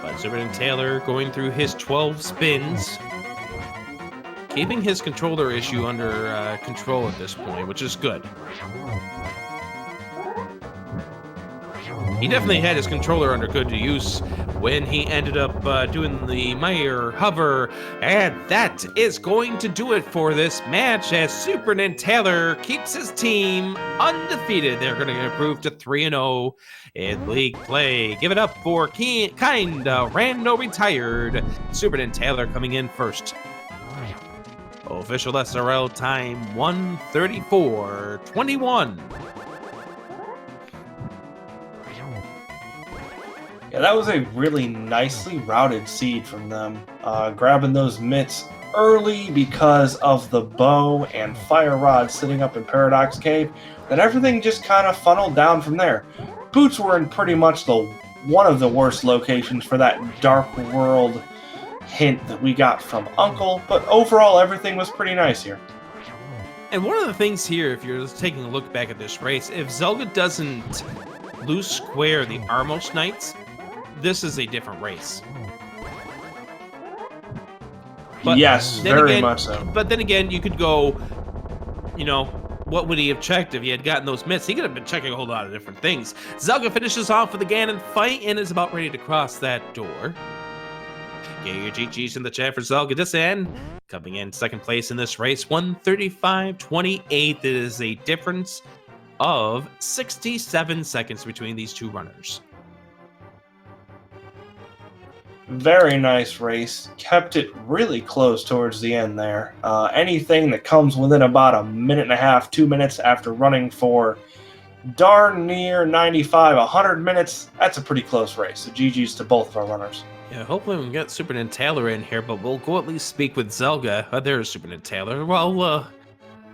But SuperNinTaylor going through his 12 spins. Keeping his controller issue under control at this point, which is good. He definitely had his controller under good use when he ended up doing the Meyer hover, and that is going to do it for this match as SuperNinTaylor keeps his team undefeated. They're going to improve to 3-0 in league play. Give it up for Kinda Rando Retired. SuperNinTaylor coming in first. Official SRL time 1:34:21. Yeah, that was a really nicely routed seed from them. Grabbing those mitts early because of the bow and fire rod sitting up in Paradox Cave. Then everything just kind of funneled down from there. Boots were in pretty much one of the worst locations for that Dark World hint that we got from Uncle, but overall everything was pretty nice here. And one of the things here, if you're taking a look back at this race, if Zelda doesn't lose square the Armos Knights, this is a different race. But yes, very much so. But then again, you could go, what would he have checked if he had gotten those mitts? He could have been checking a whole lot of different things. Zelda finishes off with the Ganon fight and is about ready to cross that door. Get your GGs in the chat for ZelgaDissan. Coming in second place in this race, 1:35:28. It is a difference of 67 seconds between these two runners. Very nice race. Kept it really close towards the end there. Anything that comes within about a minute and a half, 2 minutes after running for darn near 95, 100 minutes, that's a pretty close race. So GG's to both of our runners. Yeah, hopefully we can get SuperNinTaylor in here, but we'll go at least speak with Zelda. There's SuperNinTaylor. Well,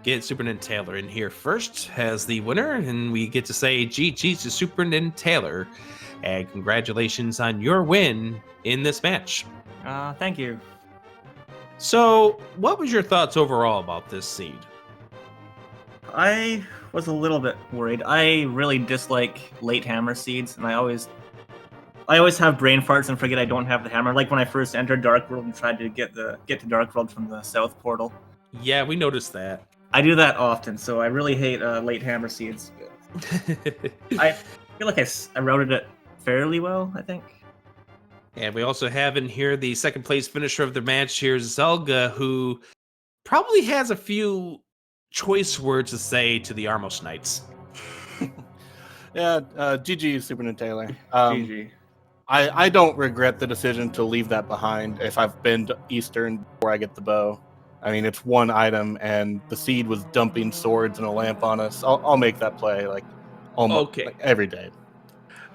get SuperNinTaylor in here first as the winner, and we get to say GG's to SuperNinTaylor. And congratulations on your win in this match. Thank you. So, what was your thoughts overall about this seed? I was a little bit worried. I really dislike late hammer seeds, and I always have brain farts and forget I don't have the hammer. Like when I first entered Dark World and tried to get to Dark World from the South Portal. Yeah, we noticed that. I do that often, so I really hate late hammer seeds. I feel like I routed it fairly well, I think. And we also have in here the second place finisher of the match here, Zelda, who probably has a few choice words to say to the Armos Knights. Yeah, GG SuperNinTaylor. GG. I don't regret the decision to leave that behind if I've been to Eastern before I get the bow. I mean, it's one item, and the seed was dumping swords and a lamp on us. I'll make that play almost every day.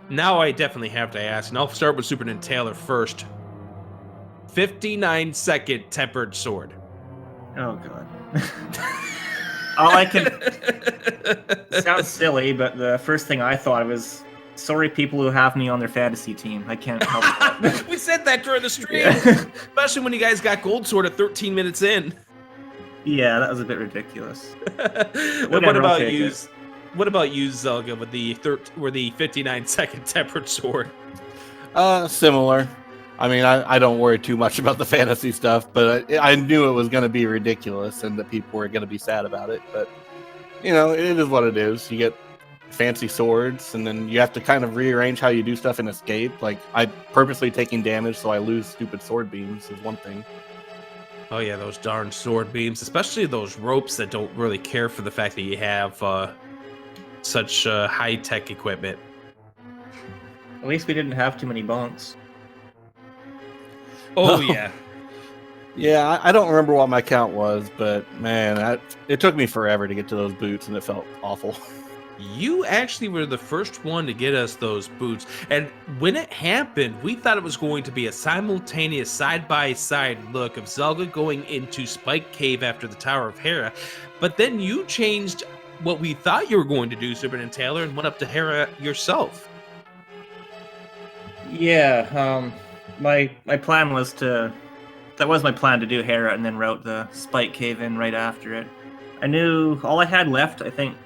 Now I definitely have to ask, and I'll start with SuperNinTaylor first. 59-second tempered sword. Oh, God. All I can... Sounds silly, but the first thing I thought was, sorry people who have me on their fantasy team. I can't help that. We said that during the stream, Yeah. especially when you guys got Gold Sword at 13 minutes in. Yeah, that was a bit ridiculous. What about you? What about you, Zelga, with the 59-second tempered sword? Similar. I mean, I don't worry too much about the fantasy stuff, but I knew it was going to be ridiculous and that people were going to be sad about it. But, it is what it is. You get fancy swords, and then you have to kind of rearrange how you do stuff in Escape. Like, I purposely taking damage so I lose stupid sword beams is one thing. Oh yeah, those darn sword beams, especially those ropes that don't really care for the fact that you have such high-tech equipment. At least we didn't have too many bonks. Oh yeah. Yeah, I don't remember what my count was, but man, it took me forever to get to those boots, and it felt awful. You actually were the first one to get us those boots. And when it happened, we thought it was going to be a simultaneous side-by-side look of Zelda going into Spike Cave after the Tower of Hera. But then you changed what we thought you were going to do, SuperNinTaylor, and went up to Hera yourself. Yeah, my plan was that was my plan to do Hera and then route the Spike Cave in right after it. I knew all I had left, I think.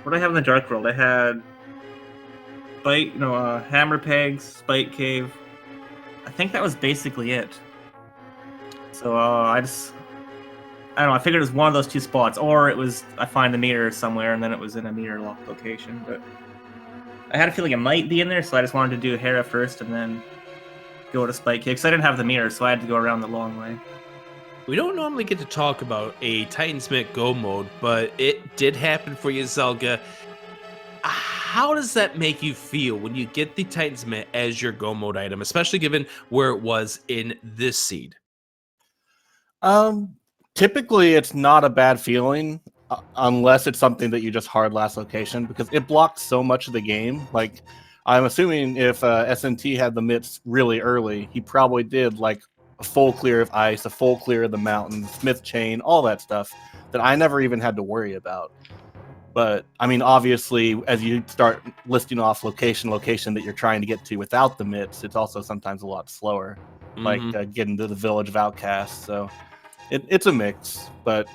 What did I have in the Dark World? I had Hammer Pegs, Spike Cave. I think that was basically it. So I don't know, I figured it was one of those two spots, or it was I find the meter somewhere and then it was in a meter locked location, but I had a feeling it might be in there, so I just wanted to do Hera first and then go to Spike Cave, because I didn't have the mirror, so I had to go around the long way. We don't normally get to talk about a Titansmith Go mode, but it did happen for you, Zelda. How does that make you feel when you get the Titansmith as your Go mode item, especially given where it was in this seed? Typically, it's not a bad feeling unless it's something that you just hard last location, because it blocks so much of the game. Like, I'm assuming if SNT had the mitts really early, he probably did like a full clear of ice, a full clear of the mountain, Smith chain, all that stuff that I never even had to worry about. But I mean, obviously, as you start listing off location that you're trying to get to without the mitts, it's also sometimes a lot slower, like getting to the village of outcasts. So it's a mix, but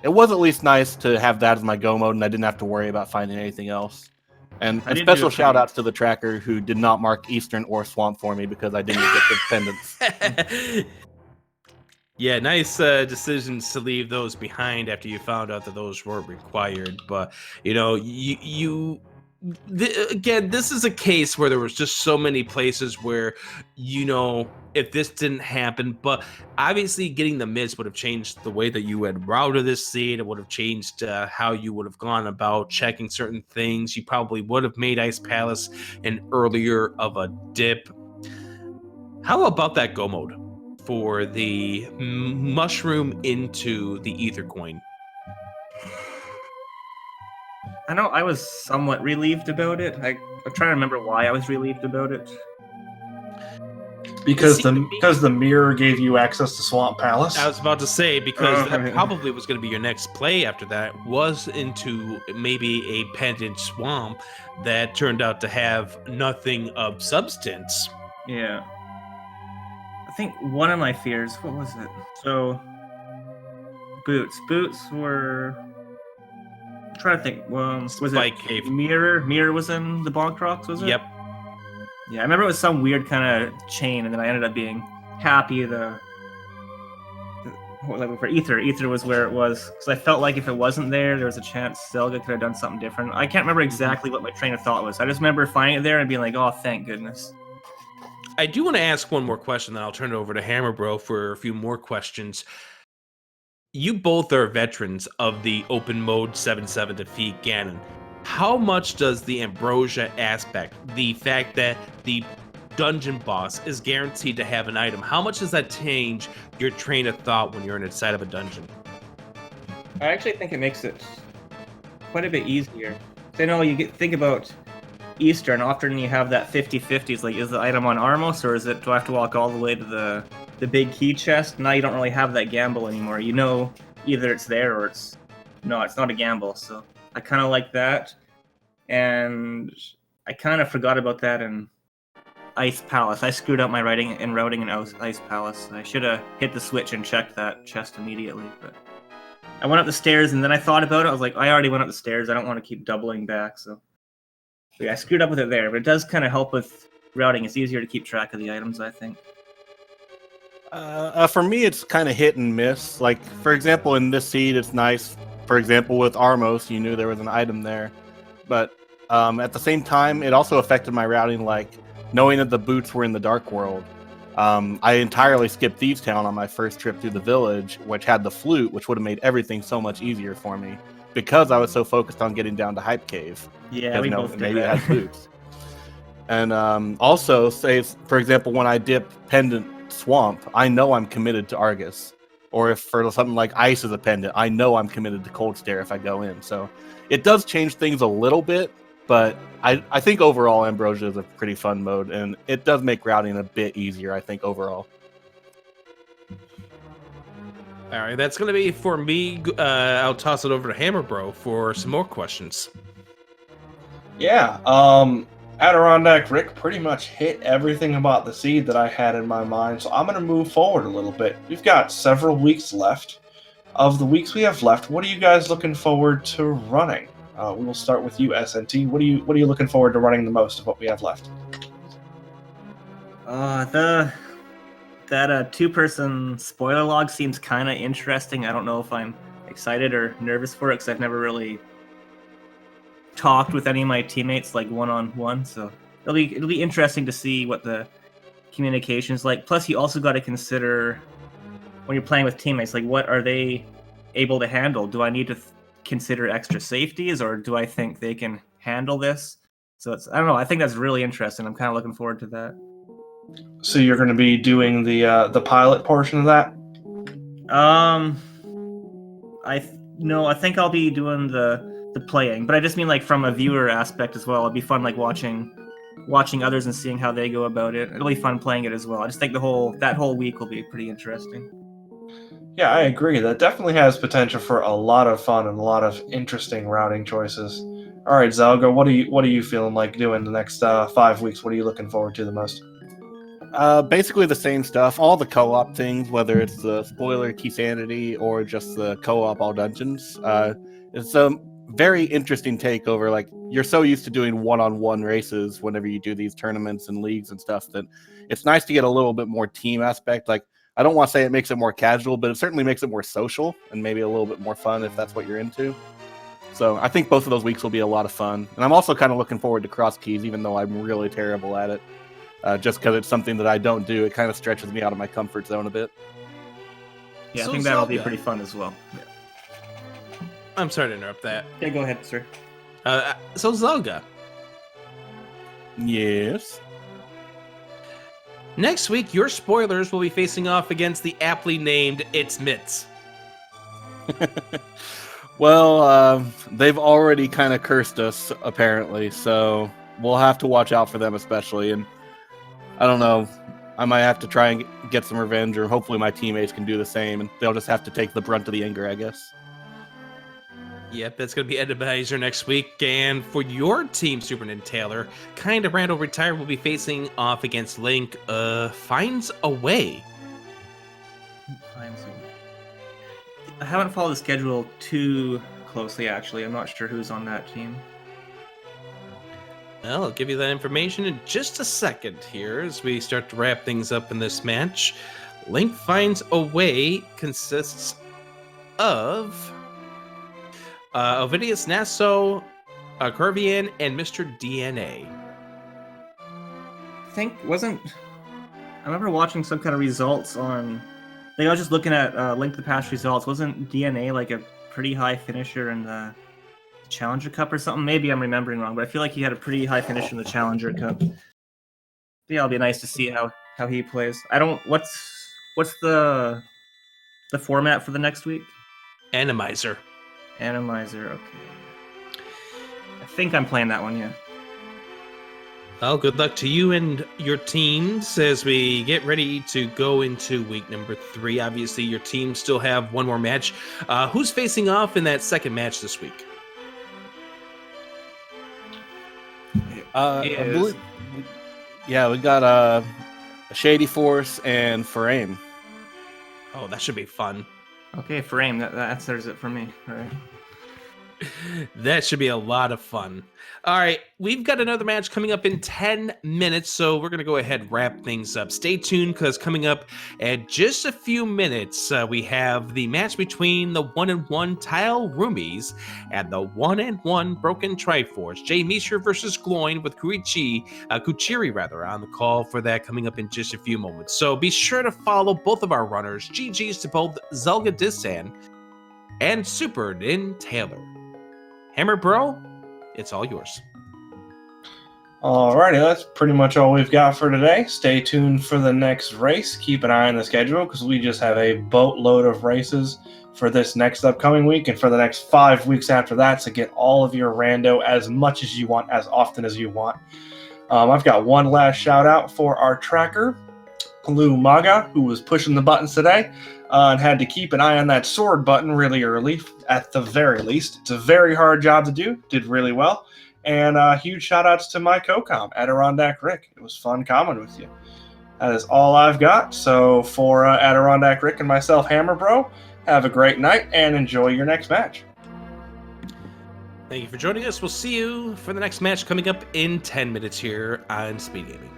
it was at least nice to have that as my go mode, and I didn't have to worry about finding anything else. And special shout outs to the tracker who did not mark Eastern or Swamp for me because I didn't get the pendants. Yeah, nice decisions to leave those behind after you found out that those were required. But, again, this is a case where there was just so many places where, if this didn't happen, but obviously getting the mitts would have changed the way that you had routed this seed. It would have changed how you would have gone about checking certain things. You probably would have made Ice Palace an earlier of a dip. How about that Go mode for the mushroom into the Ether coin? I know I was somewhat relieved about it. I'm trying to remember why I was relieved about it. Because the mirror gave you access to Swamp Palace. I was about to say, because that probably was going to be your next play after that, was into maybe a pendant swamp that turned out to have nothing of substance. Yeah. I think one of my fears, what was it? So, boots. Boots were... I'm trying to think. Was Spike it Cave. Mirror was in the Bonk Rocks, was it? Yep. Yeah, I remember it was some weird kind of chain, and then I ended up being happy what was I looking for? Ether was where it was, because I felt like if it wasn't there was a chance Zelda could have done something different. I can't remember exactly what my train of thought was. I just remember finding it there and being like, oh, thank goodness. I do want to ask one more question, then I'll turn it over to Hammer Bro for a few more questions. You both are veterans of the open mode 7-7 defeat Ganon. How much does the Ambrosia aspect, the fact that the dungeon boss is guaranteed to have an item, how much does that change your train of thought when you're inside of a dungeon? I actually think it makes it quite a bit easier. So, think about Eastern, often you have that 50-50. It's like, is the item on Armos, or do I have to walk all the way to the big key chest? Now you don't really have that gamble anymore. Either it's there or it's not a gamble. So I kind of like that. And I kind of forgot about that in Ice Palace. I screwed up my routing in Ice Palace. I should have hit the switch and checked that chest immediately. But I went up the stairs, and then I thought about it. I was like, I already went up the stairs. I don't want to keep doubling back. So yeah, I screwed up with it there. But it does kind of help with routing. It's easier to keep track of the items, I think. For me, it's kind of hit and miss. Like, for example, in this seed, it's nice. For example, with Armos, you knew there was an item there. But at the same time, it also affected my routing, like knowing that the boots were in the Dark World. I entirely skipped Thieves Town on my first trip through the village, which had the flute, which would have made everything so much easier for me because I was so focused on getting down to Hype Cave. Yeah, we both did maybe that. it had boots. And also, say, for example, when I dip Pendant Swamp, I know I'm committed to Argus. Or if for something like Ice is a pendant, I know I'm committed to Cold Stare if I go in. So it does change things a little bit, but I think overall Ambrosia is a pretty fun mode, and it does make routing a bit easier, I think, overall. All right, that's going to be for me. I'll toss it over to Hammer Bro for some more questions. Yeah, Adirondack Rick pretty much hit everything about the seed that I had in my mind, so I'm going to move forward a little bit. We've got several weeks left. Of the weeks we have left, what are you guys looking forward to running? We will start with you, SNT. What are you looking forward to running the most of what we have left? That 2-person spoiler log seems kind of interesting. I don't know if I'm excited or nervous for it because I've never really talked with any of my teammates like one-on-one. So it'll be interesting to see what the communication's like. Plus, you also got to consider when you're playing with teammates, like what are they able to handle? Do I need to consider extra safeties, or do I think they can handle this? So I don't know. I think that's really interesting. I'm kind of looking forward to that. So you're going to be doing the pilot portion of that? I think I'll be doing the playing, but I just mean like from a viewer aspect as well. It'd be fun like watching others and seeing how they go about it. It'll be fun playing it as well. I just think that whole week will be pretty interesting. Yeah, I agree. That definitely has potential for a lot of fun and a lot of interesting routing choices. All right, Zelga, what are you feeling like doing the next 5 weeks? What are you looking forward to the most? Basically the same stuff. All the co-op things, whether it's the spoiler Key Sanity or just the co-op all dungeons. It's a very interesting takeover. Like, you're so used to doing one-on-one races whenever you do these tournaments and leagues and stuff that it's nice to get a little bit more team aspect. Like, I don't want to say it makes it more casual, but it certainly makes it more social and maybe a little bit more fun if that's what you're into. So I think both of those weeks will be a lot of fun. And I'm also kind of looking forward to cross keys, even though I'm really terrible at it. Just because it's something that I don't do, it kind of stretches me out of my comfort zone a bit. Yeah, So I think that'll be Zelda. pretty fun as well. Yeah. I'm sorry to interrupt that. Yeah, go ahead, sir. So Zelda, Yes. next week your spoilers will be facing off against the aptly named It's Mitts. Well, they've already kind of cursed us, apparently, so we'll have to watch out for them especially. And I don't know, I might have to try and get some revenge, or hopefully my teammates can do the same, and they'll just have to take the brunt of the anger, I guess. Yep, that's going to be Randomizer next week. And for your team, SuperNinTaylor, Kind of Randall Retired will be facing off against Link Finds a Way. I haven't followed the schedule too closely, actually. I'm not sure who's on that team. Well, I'll give you that information in just a second here as we start to wrap things up in this match. Link Finds a Way consists of Ovidius Nasso, Corvian, and Mr. DNA. I remember watching some kind of results on... I was just looking at Link to the Past results. Wasn't DNA like a pretty high finisher in the Challenger Cup or something? Maybe I'm remembering wrong, but I feel like he had a pretty high finish in the Challenger Cup. Yeah, it'll be nice to see how he plays. What's the format for the next week? Randomizer. Randomizer, okay. I think I'm playing that one, yeah. Well, good luck to you and your teams as we get ready to go into week number 3. Obviously, your teams still have one more match. Who's facing off in that second match this week? I believe, we got Shady Force and Frame. Oh, that should be fun. Okay, Frame, that answers it for me. All right. That should be a lot of fun. All right, we've got another match coming up in 10 minutes, so we're going to go ahead and wrap things up. Stay tuned, because coming up in just a few minutes, we have the match between the 1-1 Tile Roomies and the 1-1 Broken Triforce. Jay Misher versus Gloin with Kuchiri on the call for that, coming up in just a few moments. So be sure to follow both of our runners. GG's to both zelgadissan and SuperNinTaylor. Hammer Bro, it's all yours. Alrighty, that's pretty much all we've got for today. Stay tuned for the next race. Keep an eye on the schedule, because we just have a boatload of races for this next upcoming week and for the next 5 weeks after that, to get all of your rando as much as you want, as often as you want. I've got one last shout out for our tracker, Lou Maga, who was pushing the buttons today and had to keep an eye on that sword button really early, at the very least. It's a very hard job to do. Did really well. And huge shout outs to my co-com, Adirondack Rick. It was fun commenting with you. That is all I've got. So for Adirondack Rick and myself, Hammer Bro, have a great night and enjoy your next match. Thank you for joining us. We'll see you for the next match coming up in 10 minutes here on Speed Gaming.